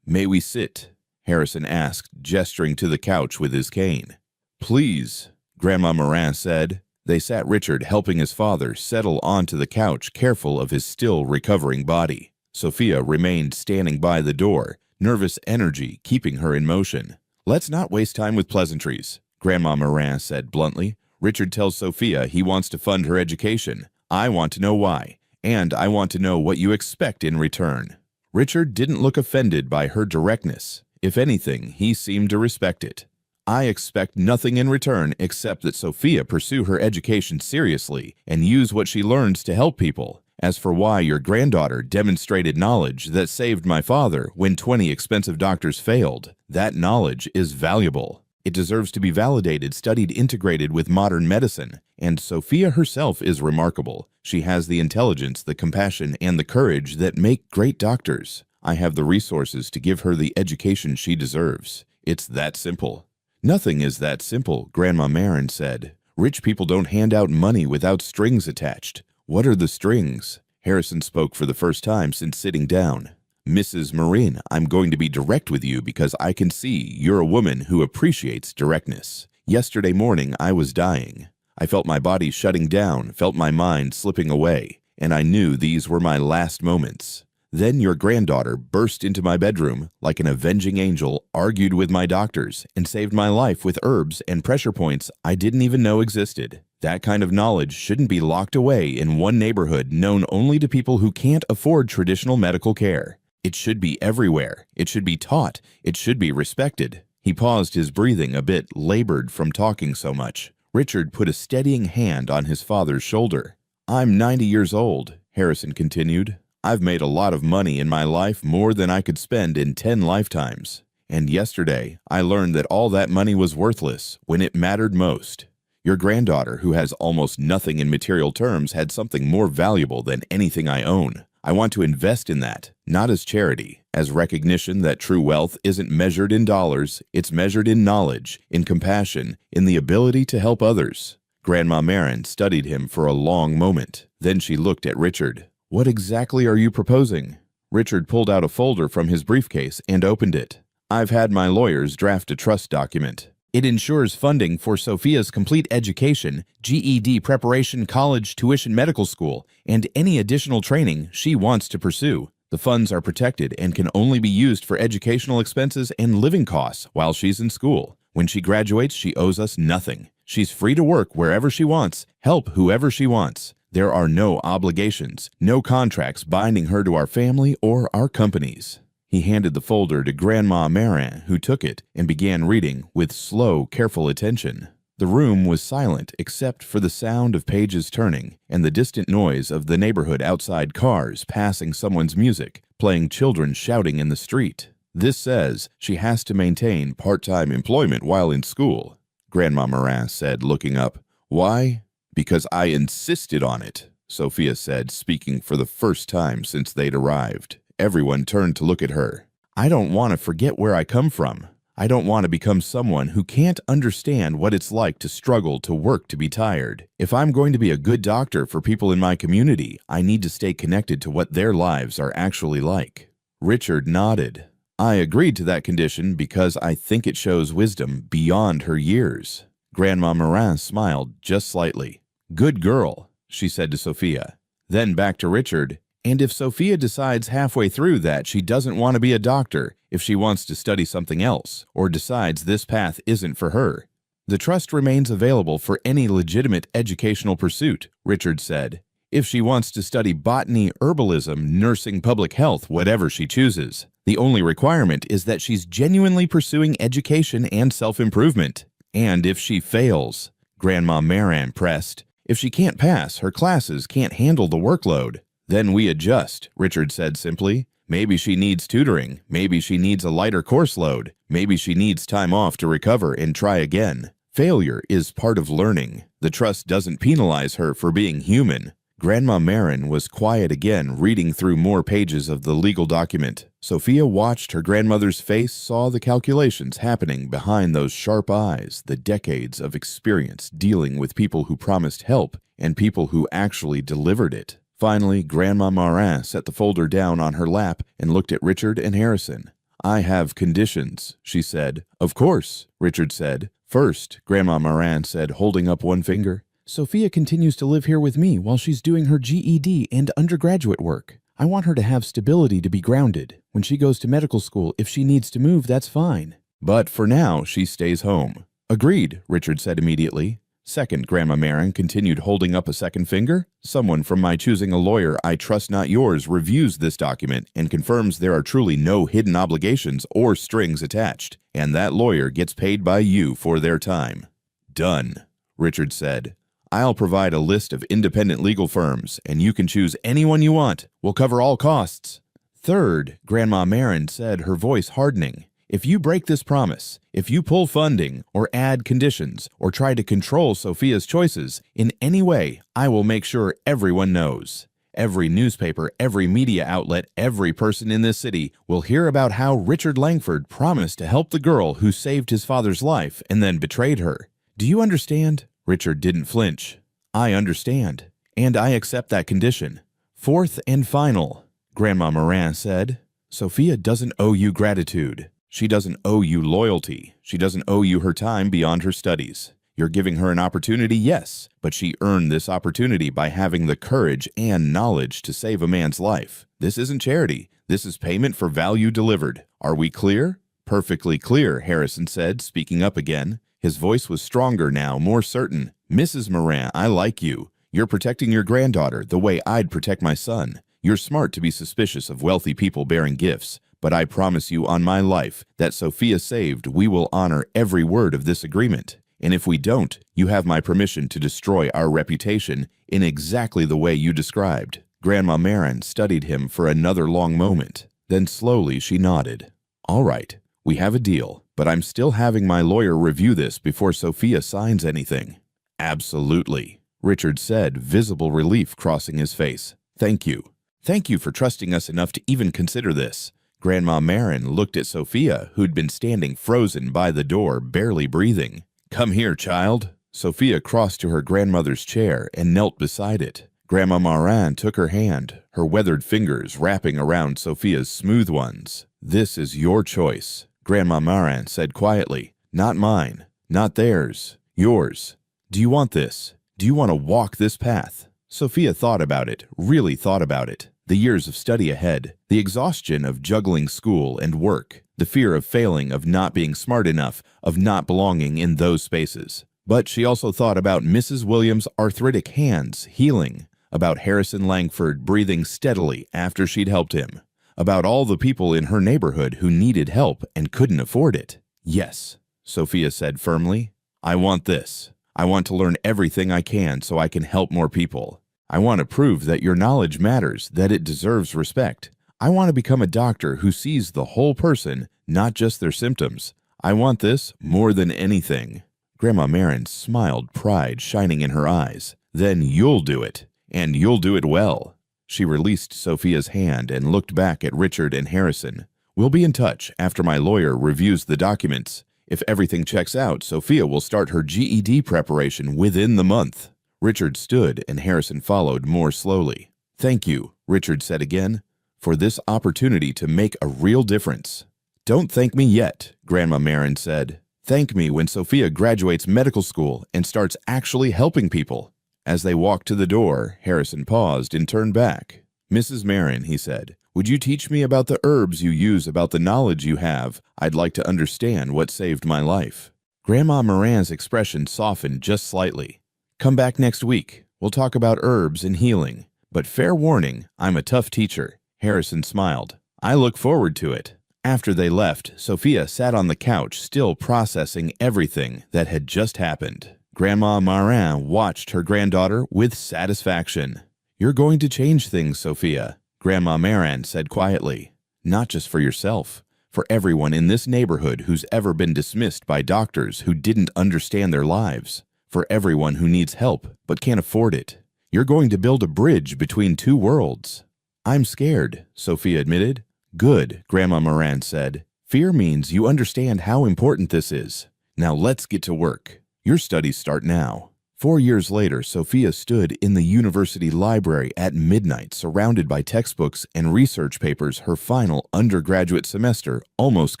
"May we sit?" Harrison asked, gesturing to the couch with his cane. "Please," Grandma Morin said. They sat, Richard helping his father settle onto the couch, careful of his still recovering body. Sophia remained standing by the door, nervous energy keeping her in motion. "Let's not waste time with pleasantries," Grandma Morin said bluntly. "Richard tells Sophia he wants to fund her education. I want to know why, and I want to know what you expect in return." Richard didn't look offended by her directness. If anything, he seemed to respect it. "I expect nothing in return except that Sophia pursue her education seriously and use what she learns to help people. As for why your granddaughter demonstrated knowledge that saved my father when 20 expensive doctors failed, that knowledge is valuable. It deserves to be validated, studied, integrated with modern medicine. And Sophia herself is remarkable. She has the intelligence, the compassion, and the courage that make great doctors. I have the resources to give her the education she deserves. It's that simple." "Nothing is that simple," Grandma Marin said. "Rich people don't hand out money without strings attached." "What are the strings?" Harrison spoke for the first time since sitting down. "Mrs. Marin, I'm going to be direct with you because I can see you're a woman who appreciates directness. Yesterday morning, I was dying. I felt my body shutting down, felt my mind slipping away, and I knew these were my last moments. Then your granddaughter burst into my bedroom like an avenging angel, argued with my doctors, and saved my life with herbs and pressure points I didn't even know existed. That kind of knowledge shouldn't be locked away in one neighborhood known only to people who can't afford traditional medical care. It should be everywhere. It should be taught. It should be respected." He paused, his breathing a bit labored from talking so much. Richard put a steadying hand on his father's shoulder. "I'm 90 years old," Harrison continued. "I've made a lot of money in my life, more than I could spend in 10 lifetimes. And yesterday, I learned that all that money was worthless when it mattered most. Your granddaughter, who has almost nothing in material terms, had something more valuable than anything I own. I want to invest in that, not as charity, as recognition that true wealth isn't measured in dollars, it's measured in knowledge, in compassion, in the ability to help others. Grandma Marin studied him for a long moment. Then she looked at Richard. What exactly are you proposing? Richard pulled out a folder from his briefcase and opened it. I've had my lawyers draft a trust document. It ensures funding for Sophia's complete education, GED preparation, college, tuition, medical school, and any additional training she wants to pursue. The funds are protected and can only be used for educational expenses and living costs while she's in school. When she graduates, she owes us nothing. She's free to work wherever she wants, help whoever she wants. There are no obligations, no contracts binding her to our family or our companies. He handed the folder to Grandma Marin, who took it and began reading with slow, careful attention. The room was silent except for the sound of pages turning and the distant noise of the neighborhood outside, cars passing someone's music, playing, children shouting in the street. This says she has to maintain part-time employment while in school, Grandma Marin said, looking up. Why? Because I insisted on it, Sophia said, speaking for the first time since they'd arrived. Everyone turned to look at her. I don't want to forget where I come from. I don't want to become someone who can't understand what it's like to struggle, to work, to be tired. If I'm going to be a good doctor for people in my community, I need to stay connected to what their lives are actually like. Richard nodded. I agreed to that condition because I think it shows wisdom beyond her years. Grandma Marin smiled just slightly. Good girl, she said to Sophia. Then back to Richard. And if Sophia decides halfway through that she doesn't want to be a doctor, if she wants to study something else, or decides this path isn't for her, the trust remains available for any legitimate educational pursuit, Richard said. If she wants to study botany, herbalism, nursing, public health, whatever she chooses, the only requirement is that she's genuinely pursuing education and self-improvement. And if she fails, Grandma Marin pressed, if she can't pass, her classes can't handle the workload. Then we adjust, Richard said simply. Maybe she needs tutoring. Maybe she needs a lighter course load. Maybe she needs time off to recover and try again. Failure is part of learning. The trust doesn't penalize her for being human. Grandma Marin was quiet again, reading through more pages of the legal document. Sophia watched her grandmother's face, saw the calculations happening behind those sharp eyes, the decades of experience dealing with people who promised help and people who actually delivered it. Finally, Grandma Marin set the folder down on her lap and looked at Richard and Harrison. I have conditions, she said. Of course, Richard said. First, Grandma Marin said, holding up one finger, Sophia continues to live here with me while she's doing her GED and undergraduate work. I want her to have stability, to be grounded. When she goes to medical school, if she needs to move, that's fine. But for now, she stays home. Agreed, Richard said immediately. Second, Grandma Marin continued, holding up a second finger. Someone from my choosing a lawyer, I trust not yours, reviews this document and confirms there are truly no hidden obligations or strings attached, and that lawyer gets paid by you for their time. Done, Richard said. I'll provide a list of independent legal firms, and you can choose anyone you want. We'll cover all costs. Third, Grandma Marin said, her voice hardening. If you break this promise, if you pull funding or add conditions or try to control Sophia's choices in any way, I will make sure everyone knows. Every newspaper, every media outlet, every person in this city will hear about how Richard Langford promised to help the girl who saved his father's life and then betrayed her. Do you understand? Richard didn't flinch. I understand, and I accept that condition. Fourth and final, Grandma Marin said, Sophia doesn't owe you gratitude. She doesn't owe you loyalty. She doesn't owe you her time beyond her studies. You're giving her an opportunity, yes, but she earned this opportunity by having the courage and knowledge to save a man's life. This isn't charity. This is payment for value delivered. Are we clear? Perfectly clear, Harrison said, speaking up again. His voice was stronger now, more certain. Mrs. Marin, I like you. You're protecting your granddaughter the way I'd protect my son. You're smart to be suspicious of wealthy people bearing gifts. But I promise you on my life that Sophia saved, we will honor every word of this agreement. And if we don't, you have my permission to destroy our reputation in exactly the way you described. Grandma Marin studied him for another long moment. Then slowly she nodded. All right, we have a deal, but I'm still having my lawyer review this before Sophia signs anything. Absolutely, Richard said, visible relief crossing his face. Thank you. Thank you for trusting us enough to even consider this." Grandma Marin looked at Sophia, who'd been standing frozen by the door, barely breathing. "Come here, child." Sophia crossed to her grandmother's chair and knelt beside it. Grandma Marin took her hand, her weathered fingers wrapping around Sophia's smooth ones. "This is your choice," Grandma Marin said quietly. "Not mine, not theirs, yours. Do you want this? Do you want to walk this path?" Sophia thought about it, really thought about it. The years of study ahead, the exhaustion of juggling school and work, the fear of failing, of not being smart enough, of not belonging in those spaces. But she also thought about Mrs. Williams' arthritic hands healing, about Harrison Langford breathing steadily after she'd helped him, about all the people in her neighborhood who needed help and couldn't afford it. "Yes," Sophia said firmly. "I want this. I want to learn everything I can so I can help more people. I want to prove that your knowledge matters, that it deserves respect. I want to become a doctor who sees the whole person, not just their symptoms. I want this more than anything." Grandma Marin smiled, pride shining in her eyes. "Then you'll do it, and you'll do it well." She released Sophia's hand and looked back at Richard and Harrison. "We'll be in touch after my lawyer reviews the documents. If everything checks out, Sophia will start her GED preparation within the month." Richard stood and Harrison followed more slowly. "Thank you," Richard said again, "for this opportunity to make a real difference." "Don't thank me yet," Grandma Marin said. "Thank me when Sophia graduates medical school and starts actually helping people." As they walked to the door, Harrison paused and turned back. "Mrs. Marin," he said, "would you teach me about the herbs you use, about the knowledge you have? I'd like to understand what saved my life." Grandma Marin's expression softened just slightly. "Come back next week. We'll talk about herbs and healing. But fair warning, I'm a tough teacher." Harrison smiled. "I look forward to it." After they left, Sophia sat on the couch, still processing everything that had just happened. Grandma Marin watched her granddaughter with satisfaction. "You're going to change things, Sophia," Grandma Marin said quietly. "Not just for yourself, for everyone in this neighborhood who's ever been dismissed by doctors who didn't understand their lives. For everyone who needs help but can't afford it. You're going to build a bridge between two worlds." "I'm scared," Sophia admitted. "Good," Grandma Marin said. "Fear means you understand how important this is. Now let's get to work. Your studies start now." 4 years later, Sophia stood in the university library at midnight, surrounded by textbooks and research papers, her final undergraduate semester almost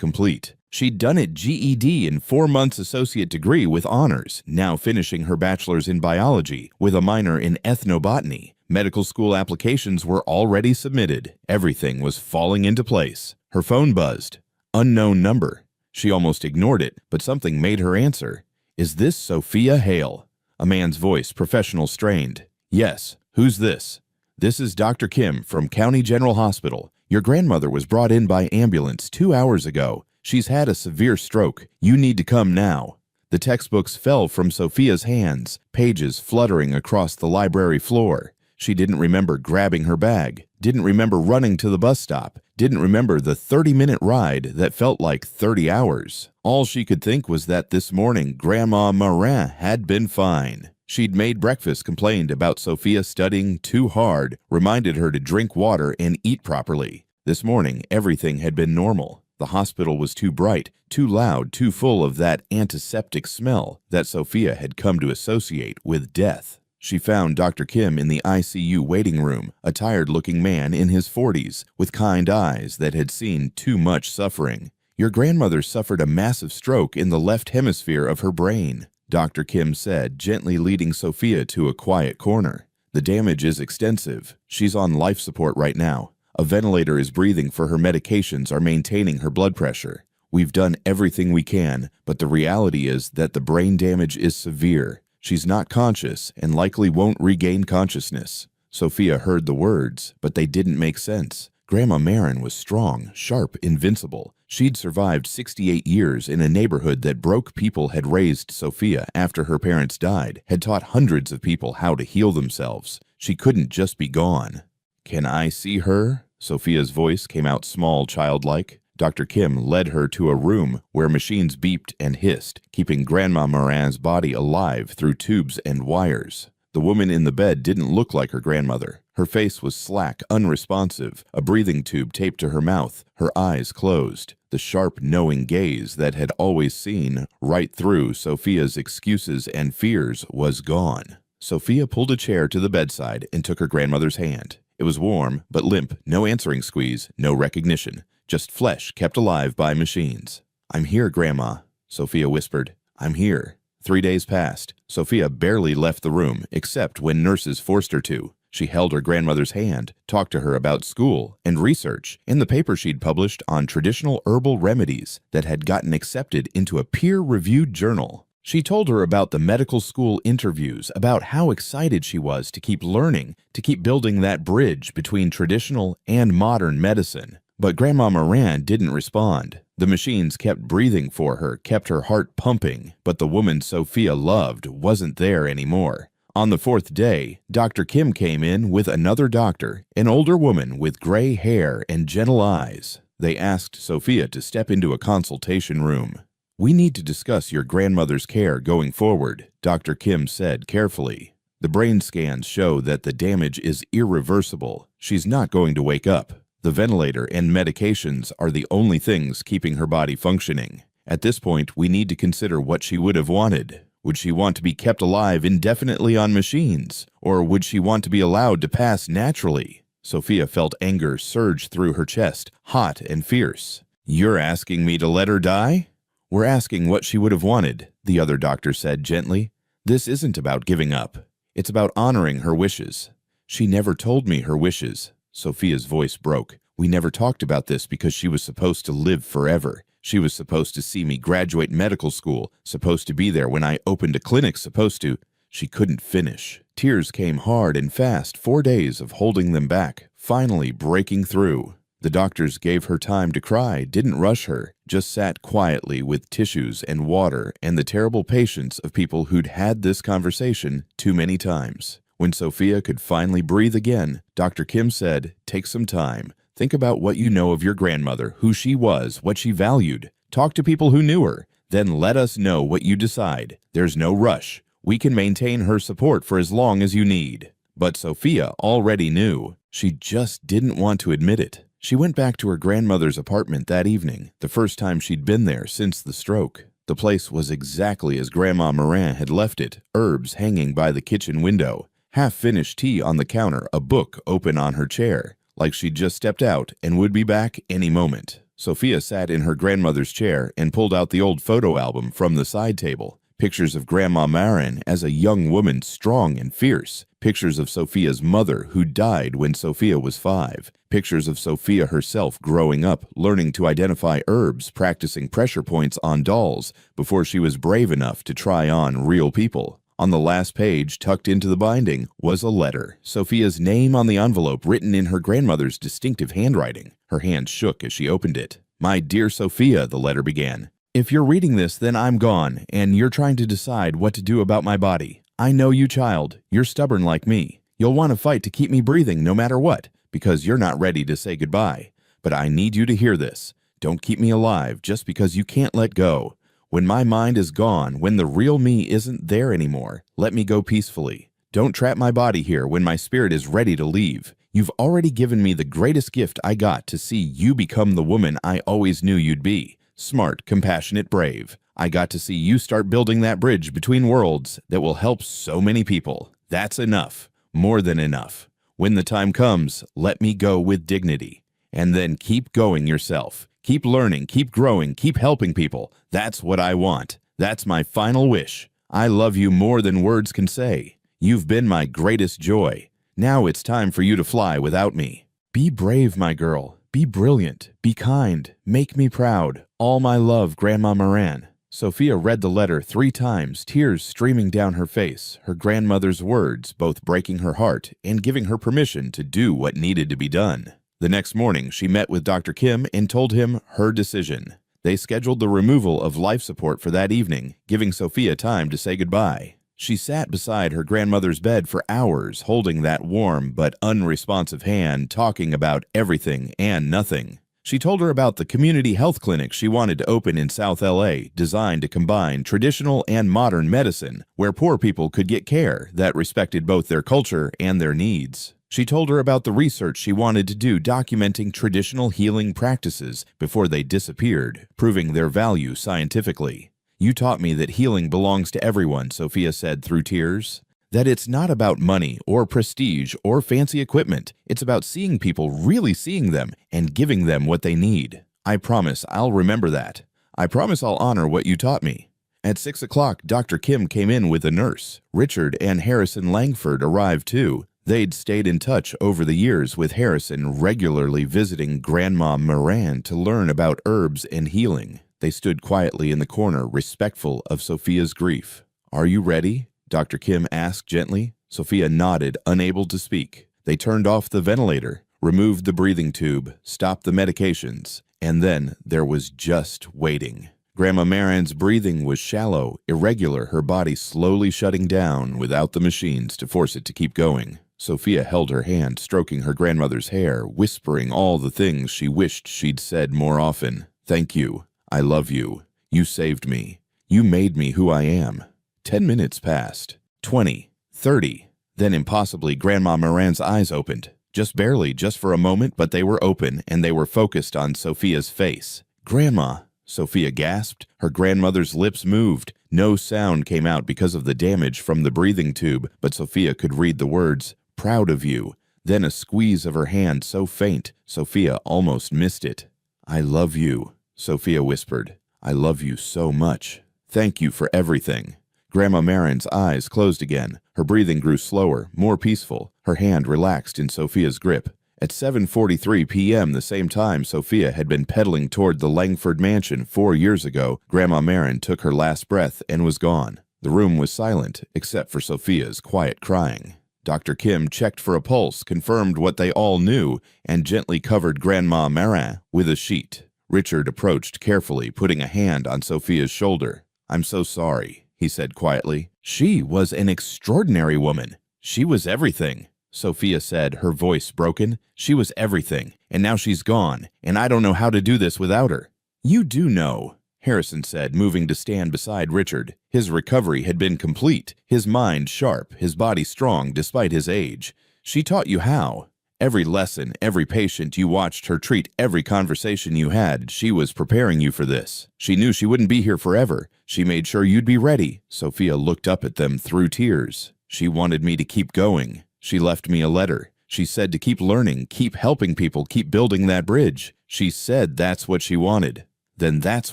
complete. She'd done it GED in 4 months associate degree with honors, now finishing her bachelor's in biology with a minor in ethnobotany. Medical school applications were already submitted. Everything was falling into place. Her phone buzzed. Unknown number. She almost ignored it, but something made her answer. "Is this Sophia Hale?" A man's voice, professional, strained. "Yes. Who's this?" "This is Dr. Kim from County General Hospital. Your grandmother was brought in by ambulance 2 hours ago. She's had a severe stroke. You need to come now." The textbooks fell from Sophia's hands, pages fluttering across the library floor. She didn't remember grabbing her bag, didn't remember running to the bus stop, didn't remember the 30-minute ride that felt like 30 hours. All she could think was that this morning Grandma Marin had been fine. She'd made breakfast, complained about Sophia studying too hard, reminded her to drink water and eat properly. This morning, everything had been normal. The hospital was too bright, too loud, too full of that antiseptic smell that Sophia had come to associate with death. She found Dr. Kim in the ICU waiting room, a tired-looking man in his 40s, with kind eyes that had seen too much suffering. "Your grandmother suffered a massive stroke in the left hemisphere of her brain," Dr. Kim said, gently leading Sophia to a quiet corner. "The damage is extensive. She's on life support right now. A ventilator is breathing for her, medications are maintaining her blood pressure. We've done everything we can, but the reality is that the brain damage is severe. She's not conscious and likely won't regain consciousness." Sophia heard the words, but they didn't make sense. Grandma Marin was strong, sharp, invincible. She'd survived 68 years in a neighborhood that broke people had raised Sophia after her parents died, had taught hundreds of people how to heal themselves. She couldn't just be gone. "Can I see her?" Sophia's voice came out small, childlike. Dr. Kim led her to a room where machines beeped and hissed, keeping Grandma Marin's body alive through tubes and wires. The woman in the bed didn't look like her grandmother. Her face was slack, unresponsive, a breathing tube taped to her mouth, her eyes closed. The sharp, knowing gaze that had always seen right through Sophia's excuses and fears was gone. Sophia pulled a chair to the bedside and took her grandmother's hand. It was warm, but limp, no answering squeeze, no recognition, just flesh kept alive by machines. "I'm here, Grandma," Sophia whispered. "I'm here." 3 days passed. Sophia barely left the room, except when nurses forced her to. She held her grandmother's hand, talked to her about school and research and the paper she'd published on traditional herbal remedies that had gotten accepted into a peer-reviewed journal. She told her about the medical school interviews, about how excited she was to keep learning, to keep building that bridge between traditional and modern medicine. But Grandma Moran didn't respond. The machines kept breathing for her, kept her heart pumping, but the woman Sophia loved wasn't there anymore. On the 4th day, Dr. Kim came in with another doctor, an older woman with gray hair and gentle eyes. They asked Sophia to step into a consultation room. "We need to discuss your grandmother's care going forward," Dr. Kim said carefully. "The brain scans show that the damage is irreversible. She's not going to wake up. The ventilator and medications are the only things keeping her body functioning. At this point, we need to consider what she would have wanted. Would she want to be kept alive indefinitely on machines? Or would she want to be allowed to pass naturally?" Sophia felt anger surge through her chest, hot and fierce. "You're asking me to let her die?" "We're asking what she would have wanted," the other doctor said gently. "This isn't about giving up. It's about honoring her wishes." "She never told me her wishes." Sophia's voice broke. "We never talked about this because she was supposed to live forever. She was supposed to see me graduate medical school, supposed to be there when I opened a clinic, supposed to—" She couldn't finish. Tears came hard and fast, 4 days of holding them back, finally breaking through. The doctors gave her time to cry, didn't rush her, just sat quietly with tissues and water and the terrible patience of people who'd had this conversation too many times. When Sophia could finally breathe again, Dr. Kim said, "Take some time. Think about what you know of your grandmother, who she was, what she valued. Talk to people who knew her. Then let us know what you decide. There's no rush. We can maintain her support for as long as you need." But Sophia already knew. She just didn't want to admit it. She went back to her grandmother's apartment that evening, the first time she'd been there since the stroke. The place was exactly as Grandma Moran had left it, herbs hanging by the kitchen window, half-finished tea on the counter, a book open on her chair, like she'd just stepped out and would be back any moment. Sophia sat in her grandmother's chair and pulled out the old photo album from the side table. Pictures of Grandma Marin as a young woman, strong and fierce. Pictures of Sophia's mother, who died when Sophia was 5. Pictures of Sophia herself growing up, learning to identify herbs, practicing pressure points on dolls before she was brave enough to try on real people. On the last page, tucked into the binding, was a letter, Sophia's name on the envelope written in her grandmother's distinctive handwriting. Her hand shook as she opened it. "My dear Sophia," the letter began. "If you're reading this, then I'm gone, and you're trying to decide what to do about my body. I know you, child. You're stubborn like me. You'll want to fight to keep me breathing no matter what, because you're not ready to say goodbye. But I need you to hear this. Don't keep me alive just because you can't let go. When my mind is gone, when the real me isn't there anymore, let me go peacefully. Don't trap my body here when my spirit is ready to leave. You've already given me the greatest gift I got to see you become the woman I always knew you'd be. Smart, compassionate, brave. I got to see you start building that bridge between worlds that will help so many people. That's enough. More than enough. When the time comes, let me go with dignity. And then keep going yourself. Keep learning, keep growing, keep helping people. That's what I want. That's my final wish. I love you more than words can say. You've been my greatest joy. Now it's time for you to fly without me. Be brave, my girl. Be brilliant. Be kind. Make me proud. All my love, Grandma Moran." Sophia read the letter 3 times, tears streaming down her face, her grandmother's words both breaking her heart and giving her permission to do what needed to be done. The next morning, she met with Dr. Kim and told him her decision. They scheduled the removal of life support for that evening, giving Sophia time to say goodbye. She sat beside her grandmother's bed for hours, holding that warm but unresponsive hand, talking about everything and nothing. She told her about the community health clinic she wanted to open in South LA, designed to combine traditional and modern medicine, where poor people could get care that respected both their culture and their needs. She told her about the research she wanted to do documenting traditional healing practices before they disappeared, proving their value scientifically. "You taught me that healing belongs to everyone," Sophia said through tears. "That it's not about money or prestige or fancy equipment. It's about seeing people really seeing them and giving them what they need. I promise I'll remember that. I promise I'll honor what you taught me." At 6 o'clock, Dr. Kim came in with a nurse. Richard and Harrison Langford arrived too. They'd stayed in touch over the years, with Harrison regularly visiting Grandma Moran to learn about herbs and healing. They stood quietly in the corner, respectful of Sophia's grief. "Are you ready?" Dr. Kim asked gently. Sophia nodded, unable to speak. They turned off the ventilator, removed the breathing tube, stopped the medications, and then there was just waiting. Grandma Maran's breathing was shallow, irregular, her body slowly shutting down without the machines to force it to keep going. Sophia held her hand, stroking her grandmother's hair, whispering all the things she wished she'd said more often. "Thank you. I love you. You saved me. You made me who I am." 10 minutes passed. 20. 30. Then impossibly, Grandma Moran's eyes opened. Just barely, just for a moment, but they were open, and they were focused on Sophia's face. "Grandma," Sophia gasped. Her grandmother's lips moved. No sound came out because of the damage from the breathing tube, but Sophia could read the words, "Proud of you." Then a squeeze of her hand so faint, Sophia almost missed it. "I love you," Sophia whispered. "I love you so much. Thank you for everything." Grandma Maran's eyes closed again. Her breathing grew slower, more peaceful. Her hand relaxed in Sophia's grip. At 7:43 p.m., the same time Sophia had been pedaling toward the Langford mansion 4 years ago, Grandma Maran took her last breath and was gone. The room was silent, except for Sophia's quiet crying. Dr. Kim checked for a pulse, confirmed what they all knew, and gently covered Grandma Maran with a sheet. Richard approached carefully, putting a hand on Sophia's shoulder. "I'm so sorry," he said quietly. "She was an extraordinary woman. She was everything," Sophia said, her voice broken. "She was everything, and now she's gone, and I don't know how to do this without her." "You do know," Harrison said, moving to stand beside Richard. His recovery had been complete, his mind sharp, his body strong despite his age. "She taught you how. Every lesson, every patient you watched her treat, every conversation you had, she was preparing you for this. She knew she wouldn't be here forever. She made sure you'd be ready." Sophia looked up at them through tears. "She wanted me to keep going. She left me a letter. She said to keep learning, keep helping people, keep building that bridge. She said that's what she wanted." "Then that's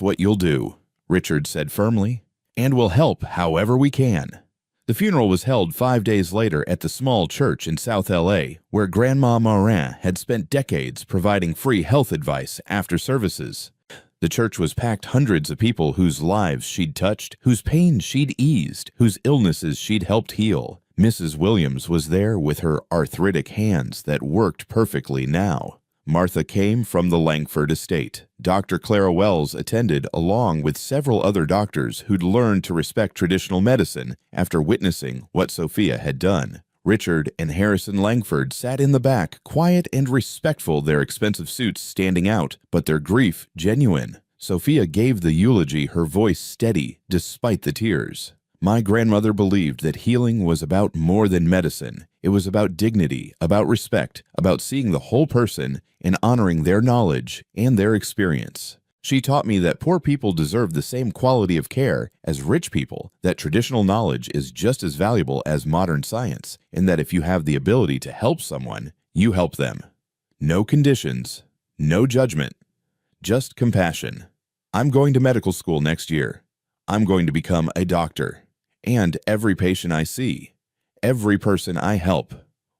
what you'll do," Richard said firmly. "And we'll help however we can." The funeral was held 5 days later at the small church in South LA, where Grandma Moran had spent decades providing free health advice after services. The church was packed, hundreds of people whose lives she'd touched, whose pain she'd eased, whose illnesses she'd helped heal. Mrs. Williams was there with her arthritic hands that worked perfectly now. Martha came from the Langford estate. Dr. Clara Wells attended, along with several other doctors who'd learned to respect traditional medicine after witnessing what Sophia had done. Richard and Harrison Langford sat in the back, quiet and respectful, their expensive suits standing out, but their grief genuine. Sophia gave the eulogy, her voice steady despite the tears. "My grandmother believed that healing was about more than medicine. It was about dignity, about respect, about seeing the whole person and honoring their knowledge and their experience. She taught me that poor people deserve the same quality of care as rich people, that traditional knowledge is just as valuable as modern science, and that if you have the ability to help someone, you help them. No conditions, no judgment, just compassion. I'm going to medical school next year. I'm going to become a doctor. And every patient I see, every person I help,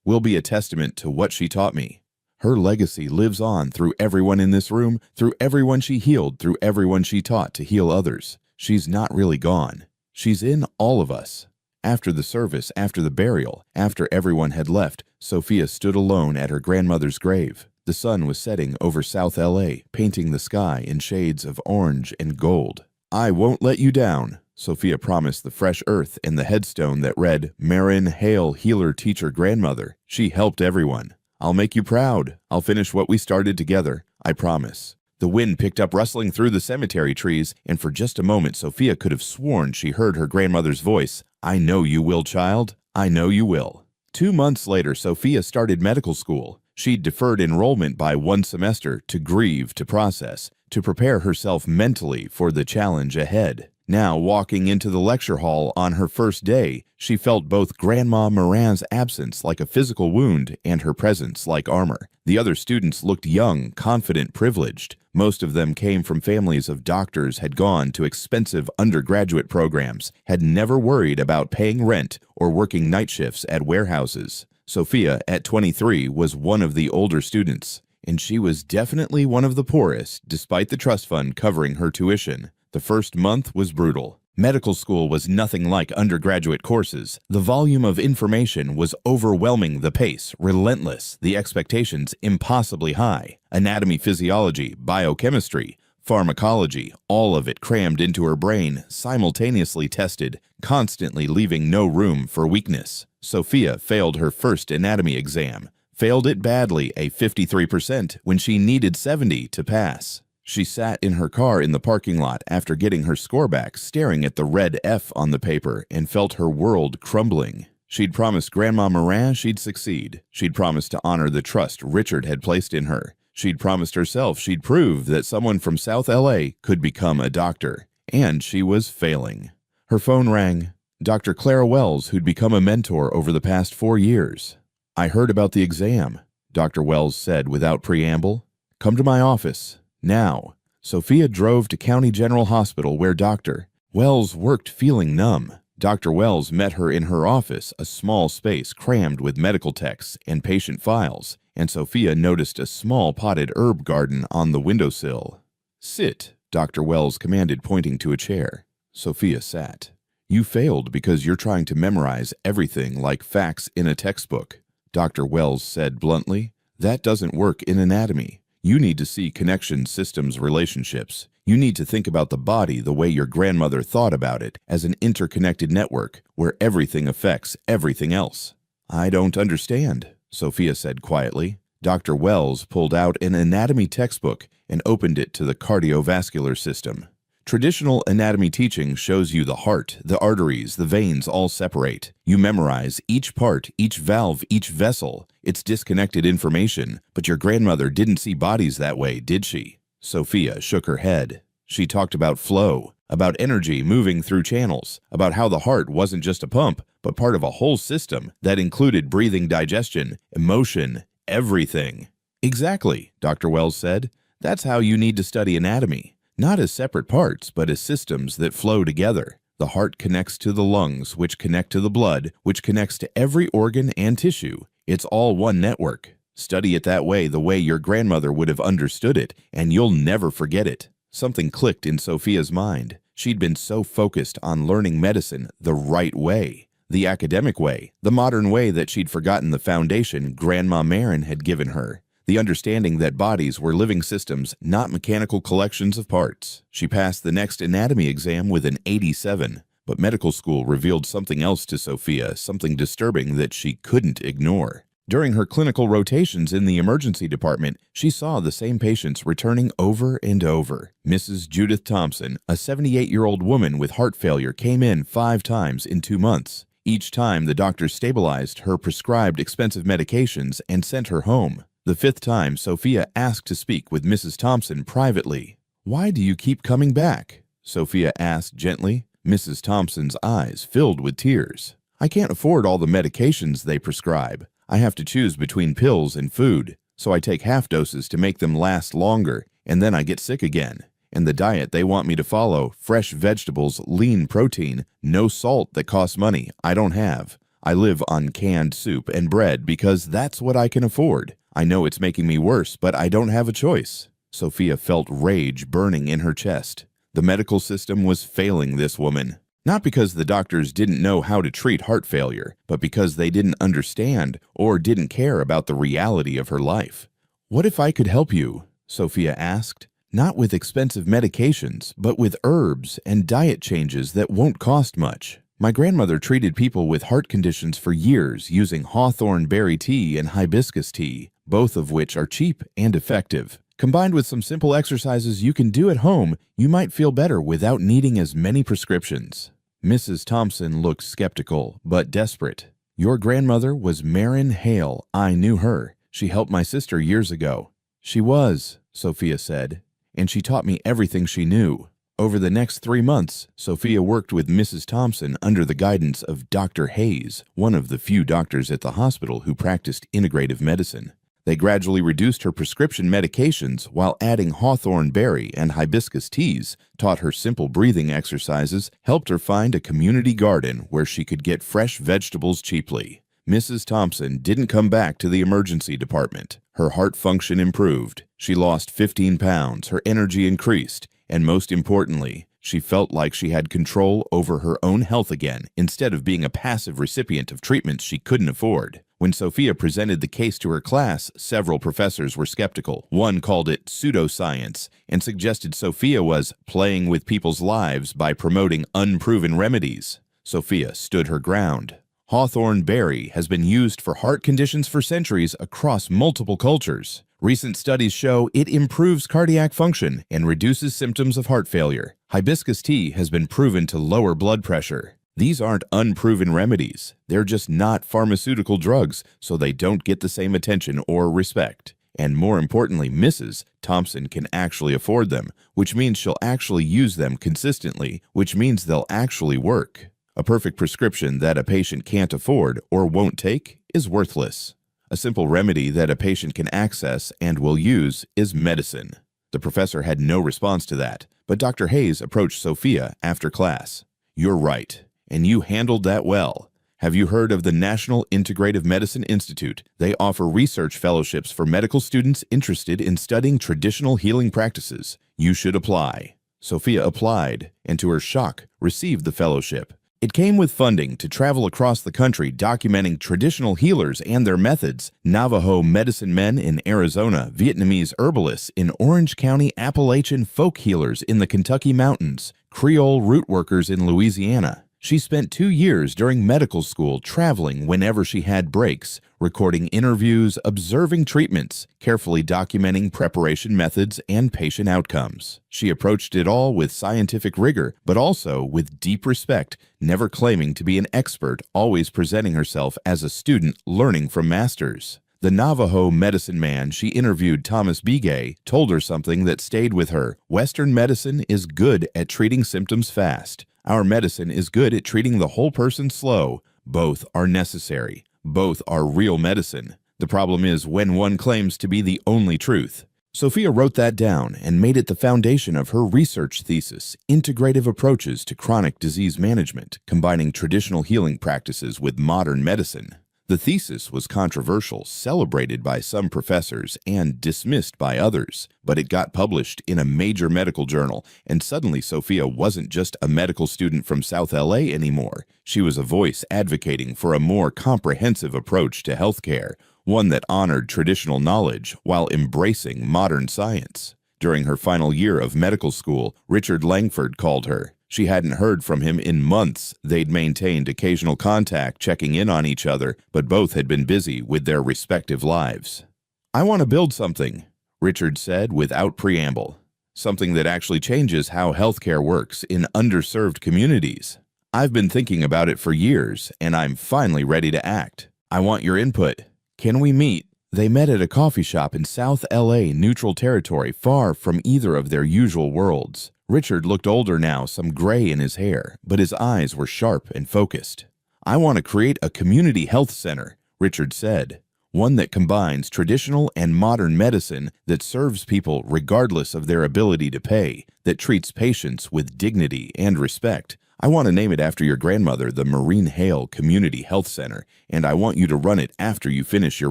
will be a testament to what she taught me. Her legacy lives on through everyone in this room, through everyone she healed, through everyone she taught to heal others. She's not really gone. She's in all of us." After the service, after the burial, after everyone had left, Sophia stood alone at her grandmother's grave. The sun was setting over South LA, painting the sky in shades of orange and gold. "I won't let you down," Sophia promised the fresh earth and the headstone that read, "Marin Hale, Healer, Teacher, Grandmother. She helped everyone. I'll make you proud. I'll finish what we started together. I promise." The wind picked up, rustling through the cemetery trees, and for just a moment Sophia could have sworn she heard her grandmother's voice. "I know you will, child. I know you will." 2 months later, Sophia started medical school. She'd deferred enrollment by 1 semester to grieve, to process, to prepare herself mentally for the challenge ahead. Now, walking into the lecture hall on her first day, she felt both Grandma Morin's absence like a physical wound and her presence like armor. The other students looked young, confident, privileged. Most of them came from families of doctors, had gone to expensive undergraduate programs, had never worried about paying rent or working night shifts at warehouses. Sophia, at 23, was one of the older students, and she was definitely one of the poorest, despite the trust fund covering her tuition. The first month was brutal. Medical school was nothing like undergraduate courses. The volume of information was overwhelming, the pace relentless, the expectations impossibly high. Anatomy, physiology, biochemistry, pharmacology, all of it crammed into her brain, simultaneously tested, constantly leaving no room for weakness. Sophia failed her first anatomy exam, failed it badly, a 53%, when she needed 70 to pass. She sat in her car in the parking lot after getting her score back, staring at the red F on the paper, and felt her world crumbling. She'd promised Grandma Morin she'd succeed. She'd promised to honor the trust Richard had placed in her. She'd promised herself she'd prove that someone from South LA could become a doctor. And she was failing. Her phone rang. Dr. Clara Wells, who'd become a mentor over the past 4 years. "I heard about the exam," Dr. Wells said without preamble. "Come to my office. Now." Sophia drove to County General Hospital where Dr. Wells worked, feeling numb. Dr. Wells met her in her office, a small space crammed with medical texts and patient files, and Sophia noticed a small potted herb garden on the windowsill. "Sit," Dr. Wells commanded, pointing to a chair. Sophia sat. "You failed because you're trying to memorize everything like facts in a textbook," Dr. Wells said bluntly. "That doesn't work in anatomy. You need to see connections, systems, relationships. You need to think about the body the way your grandmother thought about it, as an interconnected network where everything affects everything else." "I don't understand," Sophia said quietly. Dr. Wells pulled out an anatomy textbook and opened it to the cardiovascular system. "Traditional anatomy teaching shows you the heart, the arteries, the veins all separate. You memorize each part, each valve, each vessel. It's disconnected information, but your grandmother didn't see bodies that way, did she?" Sophia shook her head. She talked about flow, about energy moving through channels, about how the heart wasn't just a pump, but part of a whole system that included breathing, digestion, emotion, everything. "Exactly," Dr. Wells said. "That's how you need to study anatomy. Not as separate parts, but as systems that flow together. The heart connects to the lungs, which connect to the blood, which connects to every organ and tissue. It's all one network. Study it that way, the way your grandmother would have understood it, and you'll never forget it." Something clicked in Sophia's mind. She'd been so focused on learning medicine the right way, the academic way, the modern way, that she'd forgotten the foundation Grandma Morin had given her. The understanding that bodies were living systems, not mechanical collections of parts. She passed the next anatomy exam with an 87, but medical school revealed something else to Sophia, something disturbing that she couldn't ignore. During her clinical rotations in the emergency department, she saw the same patients returning over and over. Mrs. Judith Thompson, a 78-year-old woman with heart failure, came in 5 times in 2 months. Each time, the doctor stabilized her prescribed expensive medications and sent her home. The 5th time, Sophia asked to speak with Mrs. Thompson privately. "Why do you keep coming back?" Sophia asked gently. Mrs. Thompson's eyes filled with tears. "I can't afford all the medications they prescribe. I have to choose between pills and food, so I take half doses to make them last longer, and then I get sick again. And the diet they want me to follow, fresh vegetables, lean protein, no salt that costs money, I don't have. I live on canned soup and bread because that's what I can afford. I know it's making me worse, but I don't have a choice." Sophia felt rage burning in her chest. The medical system was failing this woman. Not because the doctors didn't know how to treat heart failure, but because they didn't understand or didn't care about the reality of her life. "What if I could help you?" Sophia asked. "Not with expensive medications, but with herbs and diet changes that won't cost much. My grandmother treated people with heart conditions for years using hawthorn berry tea and hibiscus tea, both of which are cheap and effective. Combined with some simple exercises you can do at home, you might feel better without needing as many prescriptions." Mrs. Thompson looked skeptical, but desperate. Your grandmother was Marin Hale. I knew her. She helped my sister years ago. She was, Sophia said, and she taught me everything she knew. Over the next 3 months, Sophia worked with Mrs. Thompson under the guidance of Dr. Hayes, one of the few doctors at the hospital who practiced integrative medicine. They gradually reduced her prescription medications while adding hawthorn berry and hibiscus teas, taught her simple breathing exercises, helped her find a community garden where she could get fresh vegetables cheaply. Mrs. Thompson didn't come back to the emergency department. Her heart function improved. She lost 15 pounds, her energy increased, and most importantly, she felt like she had control over her own health again instead of being a passive recipient of treatments she couldn't afford. When Sophia presented the case to her class, several professors were skeptical. One called it pseudoscience and suggested Sophia was playing with people's lives by promoting unproven remedies. Sophia stood her ground. Hawthorn berry has been used for heart conditions for centuries across multiple cultures. Recent studies show it improves cardiac function and reduces symptoms of heart failure. Hibiscus tea has been proven to lower blood pressure. These aren't unproven remedies. They're just not pharmaceutical drugs, so they don't get the same attention or respect. And more importantly, Mrs. Thompson can actually afford them, which means she'll actually use them consistently, which means they'll actually work. A perfect prescription that a patient can't afford or won't take is worthless. A simple remedy that a patient can access and will use is medicine. The professor had no response to that, but Dr. Hayes approached Sophia after class. You're right, and you handled that well. Have you heard of the National Integrative Medicine Institute? They offer research fellowships for medical students interested in studying traditional healing practices. You should apply. Sophia applied, and to her shock, received the fellowship. It came with funding to travel across the country documenting traditional healers and their methods, Navajo medicine men in Arizona, Vietnamese herbalists in Orange County, Appalachian folk healers in the Kentucky mountains, Creole root workers in Louisiana. She spent 2 years during medical school traveling whenever she had breaks, recording interviews, observing treatments, carefully documenting preparation methods and patient outcomes. She approached it all with scientific rigor, but also with deep respect, never claiming to be an expert, always presenting herself as a student learning from masters. The Navajo medicine man she interviewed, Thomas Begay, told her something that stayed with her. Western medicine is good at treating symptoms fast. Our medicine is good at treating the whole person slow. Both are necessary. Both are real medicine. The problem is when one claims to be the only truth. Sophia wrote that down and made it the foundation of her research thesis, Integrative Approaches to Chronic Disease Management, combining traditional healing practices with modern medicine. The thesis was controversial, celebrated by some professors and dismissed by others, but it got published in a major medical journal, and suddenly Sophia wasn't just a medical student from South LA anymore. She was a voice advocating for a more comprehensive approach to healthcare, one that honored traditional knowledge while embracing modern science. During her final year of medical school, Richard Langford called her. She hadn't heard from him in months. They'd maintained occasional contact, checking in on each other, but both had been busy with their respective lives. I want to build something, Richard said without preamble. Something that actually changes how healthcare works in underserved communities. I've been thinking about it for years, and I'm finally ready to act. I want your input. Can we meet? They met at a coffee shop in South LA, neutral territory, far from either of their usual worlds. Richard looked older now, some gray in his hair, but his eyes were sharp and focused. I want to create a community health center, Richard said. One that combines traditional and modern medicine, that serves people regardless of their ability to pay, that treats patients with dignity and respect. I want to name it after your grandmother, the Marin Hale Community Health Center, and I want you to run it after you finish your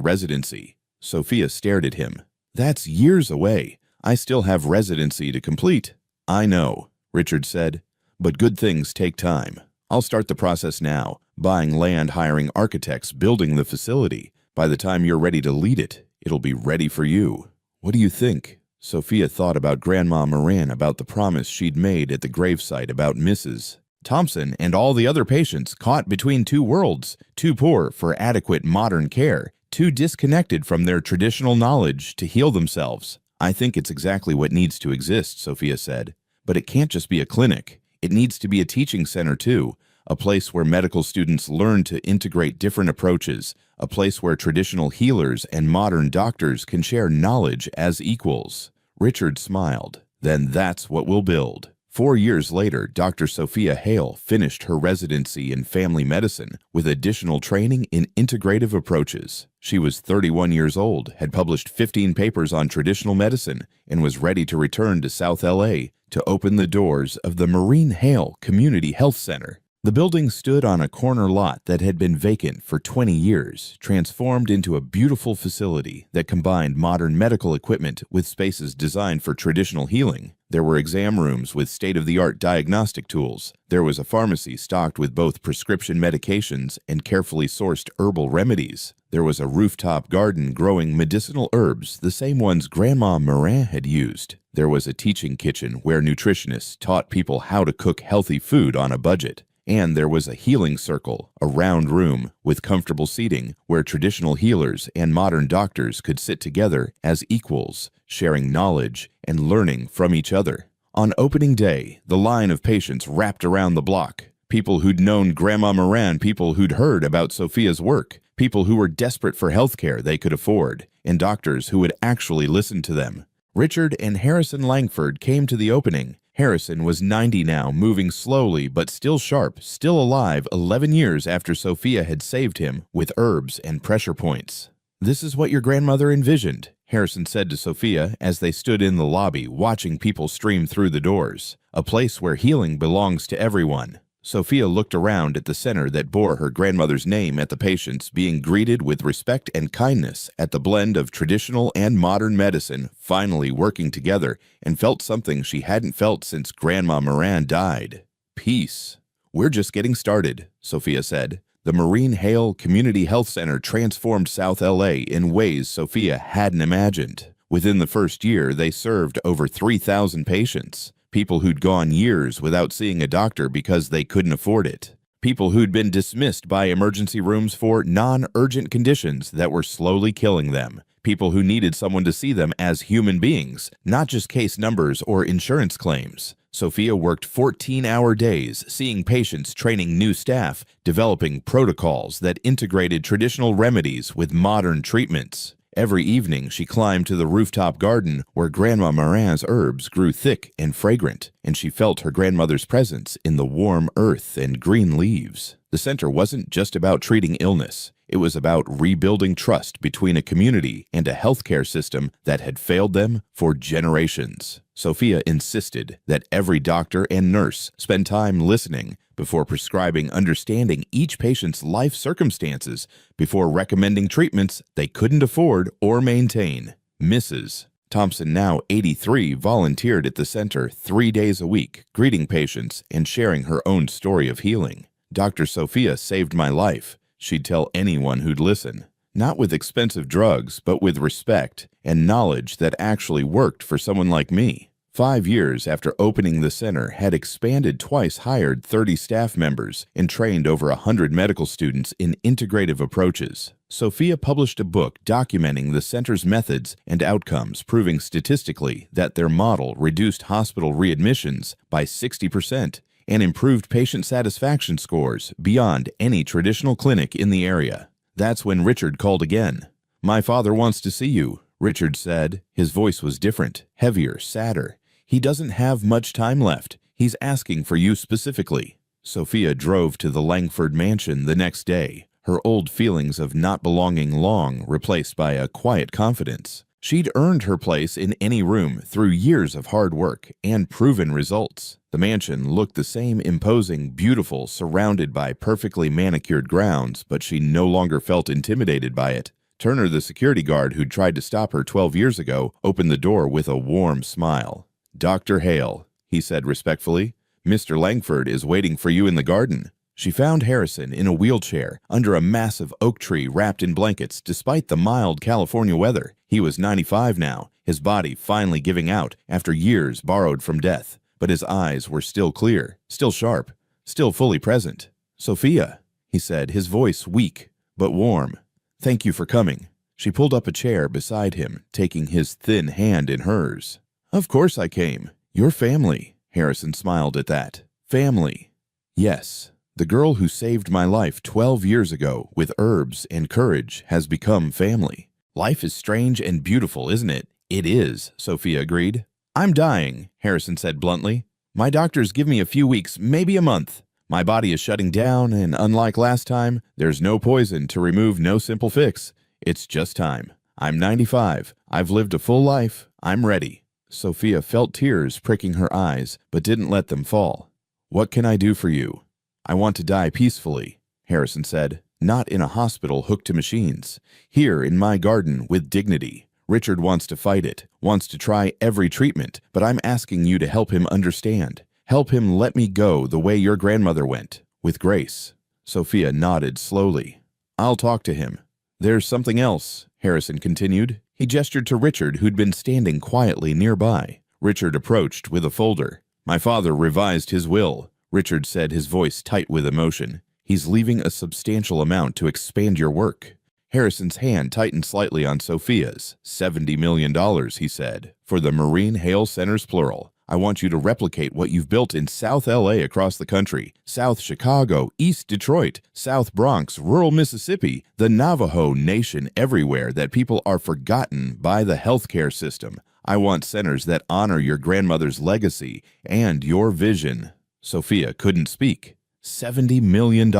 residency. Sophia stared at him. That's years away. I still have residency to complete. I know, Richard said, but good things take time. I'll start the process now, buying land, hiring architects, building the facility. By the time you're ready to lead it, it'll be ready for you. What do you think? Sophia thought about Grandma Moran, about the promise she'd made at the gravesite, about Mrs. Thompson and all the other patients caught between two worlds, too poor for adequate modern care, too disconnected from their traditional knowledge to heal themselves. I think it's exactly what needs to exist, Sophia said. But it can't just be a clinic. It needs to be a teaching center too, a place where medical students learn to integrate different approaches, a place where traditional healers and modern doctors can share knowledge as equals. Richard smiled. Then that's what we'll build. 4 years later, Dr. Sophia Hale finished her residency in family medicine with additional training in integrative approaches. She was 31 years old, had published 15 papers on traditional medicine, and was ready to return to South LA to open the doors of the Maureen Hale Community Health Center. The building stood on a corner lot that had been vacant for 20 years, transformed into a beautiful facility that combined modern medical equipment with spaces designed for traditional healing. There were exam rooms with state-of-the-art diagnostic tools. There was a pharmacy stocked with both prescription medications and carefully sourced herbal remedies. There was a rooftop garden growing medicinal herbs, the same ones Grandma Morin had used. There was a teaching kitchen where nutritionists taught people how to cook healthy food on a budget. And there was a healing circle, a round room with comfortable seating where traditional healers and modern doctors could sit together as equals, sharing knowledge and learning from each other. On opening day, the line of patients wrapped around the block. People who'd known Grandma Moran, people who'd heard about Sophia's work, people who were desperate for health care they could afford, and doctors who would actually listen to them. Richard and Harrison Langford came to the opening. Harrison was 90 now, moving slowly but still sharp, still alive 11 years after Sophia had saved him with herbs and pressure points. "This is what your grandmother envisioned," Harrison said to Sophia as they stood in the lobby watching people stream through the doors. "A place where healing belongs to everyone." Sophia looked around at the center that bore her grandmother's name at the patients being greeted with respect and kindness at the blend of traditional and modern medicine finally working together, and felt something she hadn't felt since Grandma Moran died. Peace. "We're just getting started," Sophia said. The Maureen Hale Community Health Center transformed South LA in ways Sophia hadn't imagined. Within the first year, they served over 3,000 patients. People who'd gone years without seeing a doctor because they couldn't afford it. People who'd been dismissed by emergency rooms for non-urgent conditions that were slowly killing them. People who needed someone to see them as human beings, not just case numbers or insurance claims. Sophia worked 14-hour days, seeing patients, training new staff, developing protocols that integrated traditional remedies with modern treatments. Every evening, she climbed to the rooftop garden where Grandma Morin's herbs grew thick and fragrant, and she felt her grandmother's presence in the warm earth and green leaves. The center wasn't just about treating illness. It was about rebuilding trust between a community and a healthcare system that had failed them for generations. Sophia insisted that every doctor and nurse spend time listening before prescribing, understanding each patient's life circumstances, before recommending treatments they couldn't afford or maintain. Mrs. Thompson, now 83, volunteered at the center 3 days a week, greeting patients and sharing her own story of healing. "Dr. Sophia saved my life," she'd tell anyone who'd listen. Not with expensive drugs, but with respect and knowledge that actually worked for someone like me. 5 years after opening the center, had expanded twice, hired 30 staff members, and trained over 100 medical students in integrative approaches. Sophia published a book documenting the center's methods and outcomes, proving statistically that their model reduced hospital readmissions by 60% and improved patient satisfaction scores beyond any traditional clinic in the area. That's when Richard called again. "My father wants to see you," Richard said. His voice was different, heavier, sadder. "He doesn't have much time left. He's asking for you specifically." Sophia drove to the Langford mansion the next day, her old feelings of not belonging long replaced by a quiet confidence. She'd earned her place in any room through years of hard work and proven results. The mansion looked the same, imposing, beautiful, surrounded by perfectly manicured grounds, but she no longer felt intimidated by it. Turner, the security guard who'd tried to stop her 12 years ago, opened the door with a warm smile. "Dr. Hale," he said respectfully, "Mr. Langford is waiting for you in the garden." She found Harrison in a wheelchair under a massive oak tree wrapped in blankets despite the mild California weather. He was 95 now, his body finally giving out after years borrowed from death. But his eyes were still clear, still sharp, still fully present. "Sophia," he said, his voice weak but warm. "Thank you for coming." She pulled up a chair beside him, taking his thin hand in hers. "Of course I came. Your family." Harrison smiled at that. "Family." "Yes." The girl who saved my life 12 years ago with herbs and courage has become family. Life is strange and beautiful, isn't it? It is, Sophia agreed. I'm dying, Harrison said bluntly. My doctors give me a few weeks, maybe a month. My body is shutting down, and unlike last time, there's no poison to remove, no simple fix. It's just time. I'm 95. I've lived a full life. I'm ready. Sophia felt tears pricking her eyes, but didn't let them fall. What can I do for you? I want to die peacefully, Harrison said. Not in a hospital hooked to machines. Here in my garden with dignity. Richard wants to fight it, wants to try every treatment, but I'm asking you to help him understand. Help him let me go the way your grandmother went, with grace. Sophia nodded slowly. I'll talk to him. There's something else, Harrison continued. He gestured to Richard, who'd been standing quietly nearby. Richard approached with a folder. My father revised his will, Richard said, his voice tight with emotion. He's leaving a substantial amount to expand your work. Harrison's hand tightened slightly on Sophia's. $70 million, he said, for the Marine Hale Centers plural. I want you to replicate what you've built in South LA across the country, South Chicago, East Detroit, South Bronx, rural Mississippi, the Navajo Nation, everywhere that people are forgotten by the healthcare system. I want centers that honor your grandmother's legacy and your vision. Sophia couldn't speak. $70 million,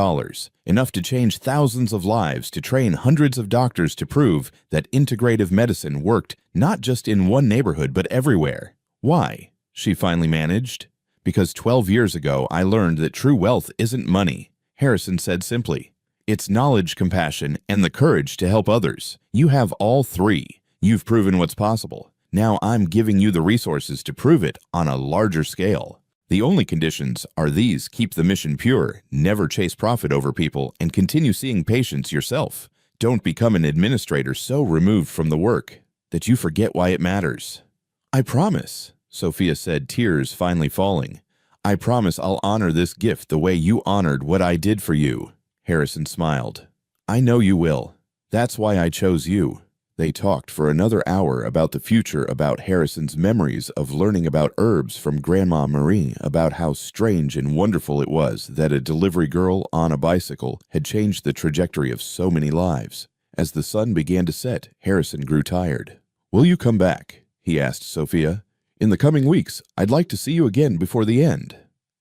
enough to change thousands of lives, to train hundreds of doctors to prove that integrative medicine worked not just in one neighborhood but everywhere. Why? She finally managed. Because 12 years ago I learned that true wealth isn't money, Harrison said simply. It's knowledge, compassion, and the courage to help others. You have all three. You've proven what's possible. Now I'm giving you the resources to prove it on a larger scale. The only conditions are these: keep the mission pure, never chase profit over people, and continue seeing patients yourself. Don't become an administrator so removed from the work that you forget why it matters. I promise, Sophia said, tears finally falling. I promise I'll honor this gift the way you honored what I did for you. Harrison smiled. I know you will. That's why I chose you. They talked for another hour about the future, about Harrison's memories of learning about herbs from Grandma Marie, about how strange and wonderful it was that a delivery girl on a bicycle had changed the trajectory of so many lives. As the sun began to set, Harrison grew tired. Will you come back? He asked Sophia. In the coming weeks, I'd like to see you again before the end.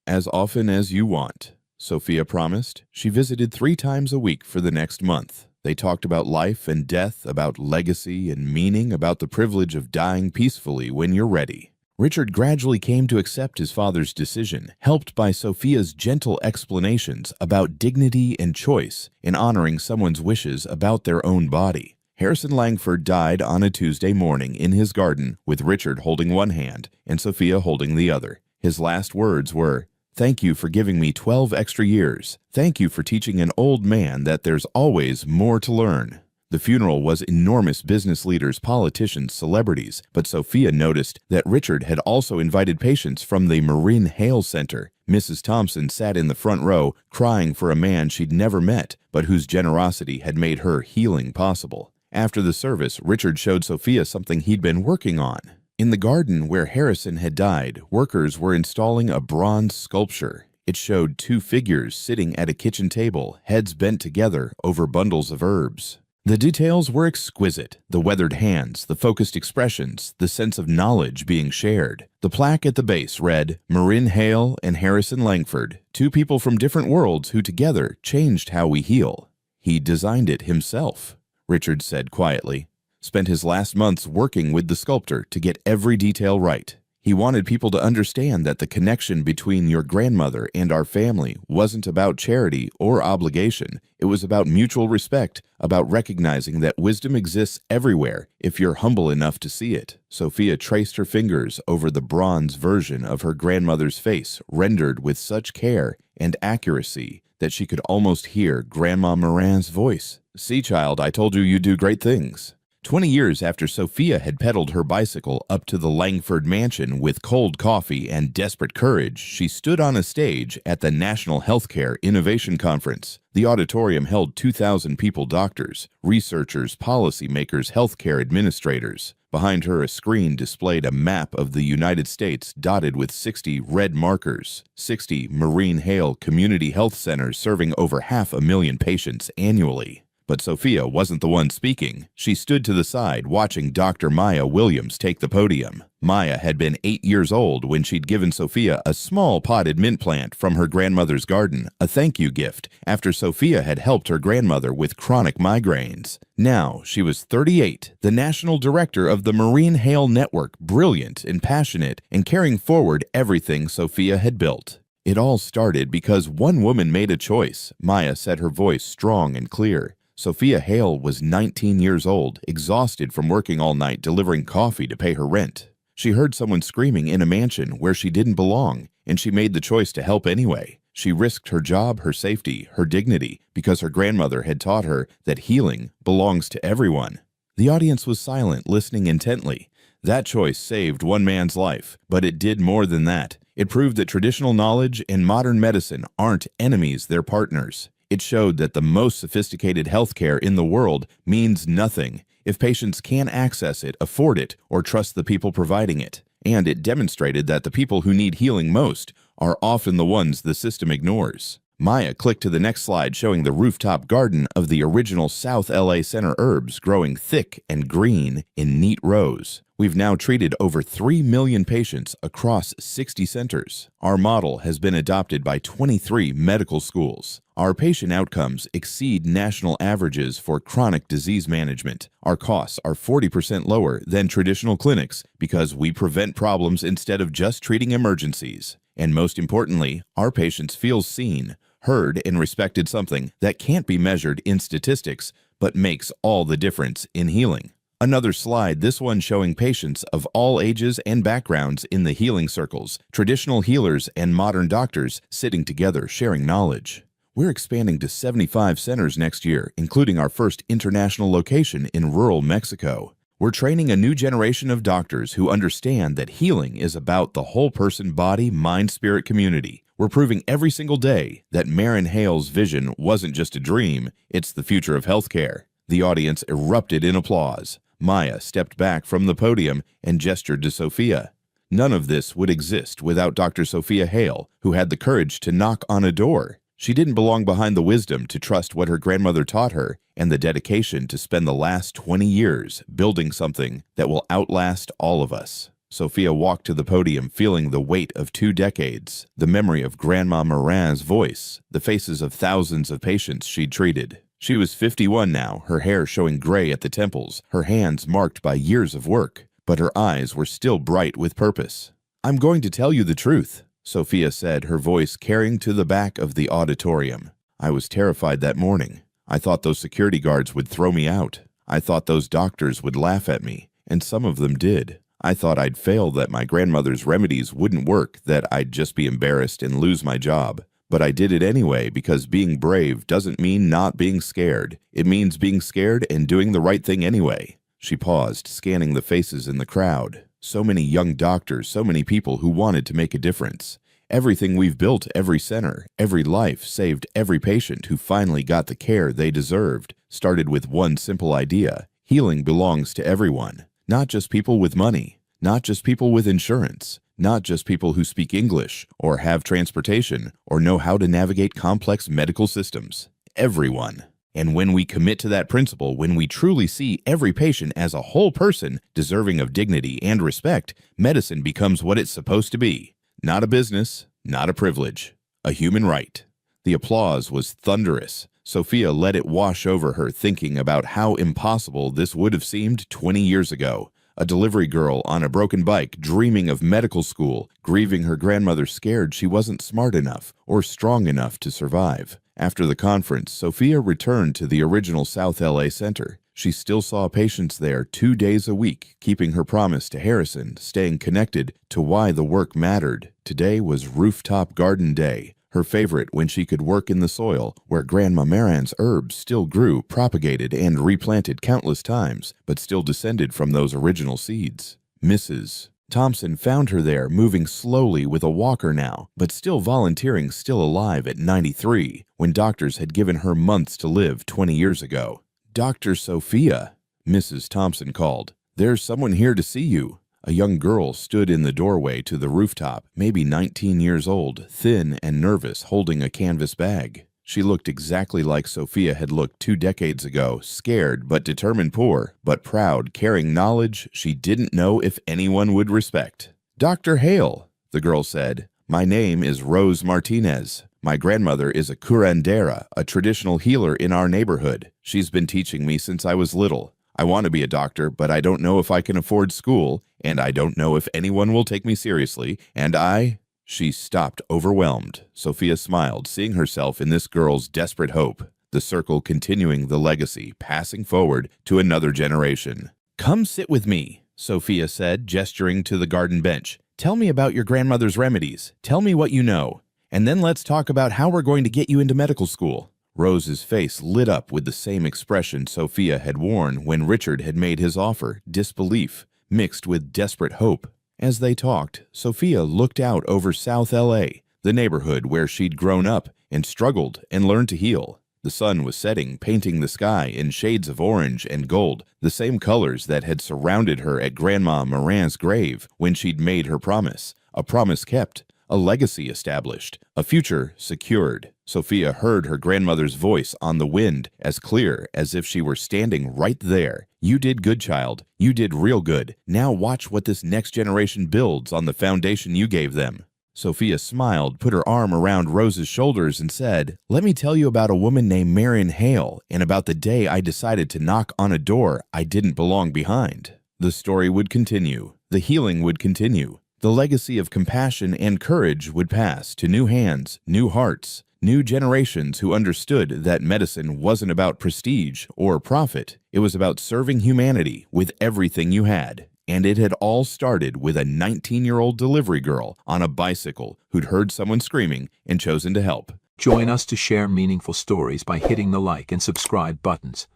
As often as you want, Sophia promised. She visited 3 times a week for the next month. They talked about life and death, about legacy and meaning, about the privilege of dying peacefully when you're ready. Richard gradually came to accept his father's decision, helped by Sophia's gentle explanations about dignity and choice in honoring someone's wishes about their own body. Harrison Langford died on a Tuesday morning in his garden, with Richard holding one hand and Sophia holding the other. His last words were, "Thank you for giving me 12 extra years. Thank you for teaching an old man that there's always more to learn." The funeral was enormous: business leaders, politicians, celebrities, but Sophia noticed that Richard had also invited patients from the Marine Hale Center. Mrs. Thompson sat in the front row, crying for a man she'd never met, but whose generosity had made her healing possible. After the service, Richard showed Sophia something he'd been working on. In the garden where Harrison had died, workers were installing a bronze sculpture. It showed 2 figures sitting at a kitchen table, heads bent together over bundles of herbs. The details were exquisite: the weathered hands, the focused expressions, the sense of knowledge being shared. The plaque at the base read, Marin Hale and Harrison Langford, 2 people from different worlds who together changed how we heal. He designed it himself, Richard said quietly. Spent his last months working with the sculptor to get every detail right. He wanted people to understand that the connection between your grandmother and our family wasn't about charity or obligation. It was about mutual respect, about recognizing that wisdom exists everywhere if you're humble enough to see it. Sophia traced her fingers over the bronze version of her grandmother's face, rendered with such care and accuracy that she could almost hear Grandma Moran's voice. "See, child, I told you you'd do great things." 20 years after Sophia had pedaled her bicycle up to the Langford mansion with cold coffee and desperate courage, she stood on a stage at the National Healthcare Innovation Conference. The auditorium held 2,000 people: doctors, researchers, policymakers, healthcare administrators. Behind her, a screen displayed a map of the United States dotted with 60 red markers, 60 Marine Hale community health centers serving over 500,000 patients annually. But Sophia wasn't the one speaking. She stood to the side, watching Dr. Maya Williams take the podium. Maya had been 8 years old when she'd given Sophia a small potted mint plant from her grandmother's garden, a thank you gift, after Sophia had helped her grandmother with chronic migraines. Now, she was 38, the national director of the Marine Hale Network, brilliant and passionate, and carrying forward everything Sophia had built. It all started because one woman made a choice. Maya said, her voice strong and clear. Sophia Hale was 19 years old, exhausted from working all night delivering coffee to pay her rent. She heard someone screaming in a mansion where she didn't belong, and she made the choice to help anyway. She risked her job, her safety, her dignity, because her grandmother had taught her that healing belongs to everyone. The audience was silent, listening intently. That choice saved one man's life, but it did more than that. It proved that traditional knowledge and modern medicine aren't enemies, they're partners. It showed that the most sophisticated healthcare in the world means nothing if patients can't access it, afford it, or trust the people providing it. And it demonstrated that the people who need healing most are often the ones the system ignores. Maya clicked to the next slide showing the rooftop garden of the original South LA Center herbs growing thick and green in neat rows. We've now treated over 3 million patients across 60 centers. Our model has been adopted by 23 medical schools. Our patient outcomes exceed national averages for chronic disease management. Our costs are 40% lower than traditional clinics because we prevent problems instead of just treating emergencies. And most importantly, our patients feel seen, heard, and respected, something that can't be measured in statistics but makes all the difference in healing. Another slide, this one showing patients of all ages and backgrounds in the healing circles, traditional healers and modern doctors sitting together sharing knowledge. We're expanding to 75 centers next year, including our first international location in rural Mexico. We're training a new generation of doctors who understand that healing is about the whole person, body, mind, spirit community. We're proving every single day that Marine Hale's vision wasn't just a dream, it's the future of healthcare. The audience erupted in applause. Maya stepped back from the podium and gestured to Sophia. None of this would exist without Dr. Sophia Hale, who had the courage to knock on a door. She didn't belong behind the wisdom to trust what her grandmother taught her and the dedication to spend the last 20 years building something that will outlast all of us. Sophia walked to the podium feeling the weight of 2 decades, the memory of Grandma Morin's voice, the faces of thousands of patients she'd treated. She was 51 now, her hair showing gray at the temples, her hands marked by years of work, but her eyes were still bright with purpose. "I'm going to tell you the truth," Sophia said, her voice carrying to the back of the auditorium. "I was terrified that morning. I thought those security guards would throw me out. I thought those doctors would laugh at me, and some of them did. I thought I'd fail, that my grandmother's remedies wouldn't work, that I'd just be embarrassed and lose my job. But I did it anyway because being brave doesn't mean not being scared. It means being scared and doing the right thing anyway." She paused, scanning the faces in the crowd. So many young doctors, so many people who wanted to make a difference. Everything we've built, every center, every life saved every patient who finally got the care they deserved, started with one simple idea. Healing belongs to everyone, not just people with money, not just people with insurance, not just people who speak English or have transportation or know how to navigate complex medical systems. Everyone. And when we commit to that principle, when we truly see every patient as a whole person deserving of dignity and respect, medicine becomes what it's supposed to be. Not a business, not a privilege, a human right. The applause was thunderous. Sophia let it wash over her, thinking about how impossible this would have seemed 20 years ago. A delivery girl on a broken bike, dreaming of medical school, grieving her grandmother, scared she wasn't smart enough or strong enough to survive. After the conference, Sophia returned to the original South LA Center. She still saw patients there 2 days a week, keeping her promise to Harrison, staying connected to why the work mattered. Today was Rooftop Garden Day, her favorite, when she could work in the soil where Grandma Morin's herbs still grew, propagated, and replanted countless times, but still descended from those original seeds. Mrs. Thompson found her there, moving slowly with a walker now, but still volunteering, still alive at 93, when doctors had given her months to live 20 years ago. "Dr. Sophia," Mrs. Thompson called. "There's someone here to see you." A young girl stood in the doorway to the rooftop, maybe 19 years old, thin and nervous, holding a canvas bag. She looked exactly like Sophia had looked 2 decades ago, scared but determined, poor but proud, carrying knowledge she didn't know if anyone would respect. "Dr. Hale," the girl said, "my name is Rose Martinez. My grandmother is a curandera, a traditional healer in our neighborhood. She's been teaching me since I was little. I want to be a doctor, but I don't know if I can afford school, and I don't know if anyone will take me seriously, and I—" She stopped, overwhelmed. Sophia smiled, seeing herself in this girl's desperate hope, the circle continuing the legacy, passing forward to another generation. "Come sit with me," Sophia said, gesturing to the garden bench. "Tell me about your grandmother's remedies. Tell me what you know. And then let's talk about how we're going to get you into medical school." Rose's face lit up with the same expression Sophia had worn when Richard had made his offer, disbelief mixed with desperate hope. As they talked, Sophia looked out over South LA, the neighborhood where she'd grown up and struggled and learned to heal. The sun was setting, painting the sky in shades of orange and gold, the same colors that had surrounded her at Grandma Morin's grave when she'd made her promise. A promise kept, a legacy established, a future secured. Sophia heard her grandmother's voice on the wind, as clear as if she were standing right there. "You did good, child. You did real good. Now watch what this next generation builds on the foundation you gave them." Sophia smiled, put her arm around Rose's shoulders, and said, "Let me tell you about a woman named Marion Hale, and about the day I decided to knock on a door I didn't belong behind." The story would continue. The healing would continue. The legacy of compassion and courage would pass to new hands, new hearts, new generations who understood that medicine wasn't about prestige or profit. It was about serving humanity with everything you had. And it had all started with a 19-year-old delivery girl on a bicycle who'd heard someone screaming and chosen to help. Join us to share meaningful stories by hitting the like and subscribe buttons.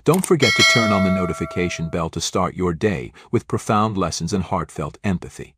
Don't forget to turn on the notification bell to start your day with profound lessons and heartfelt empathy.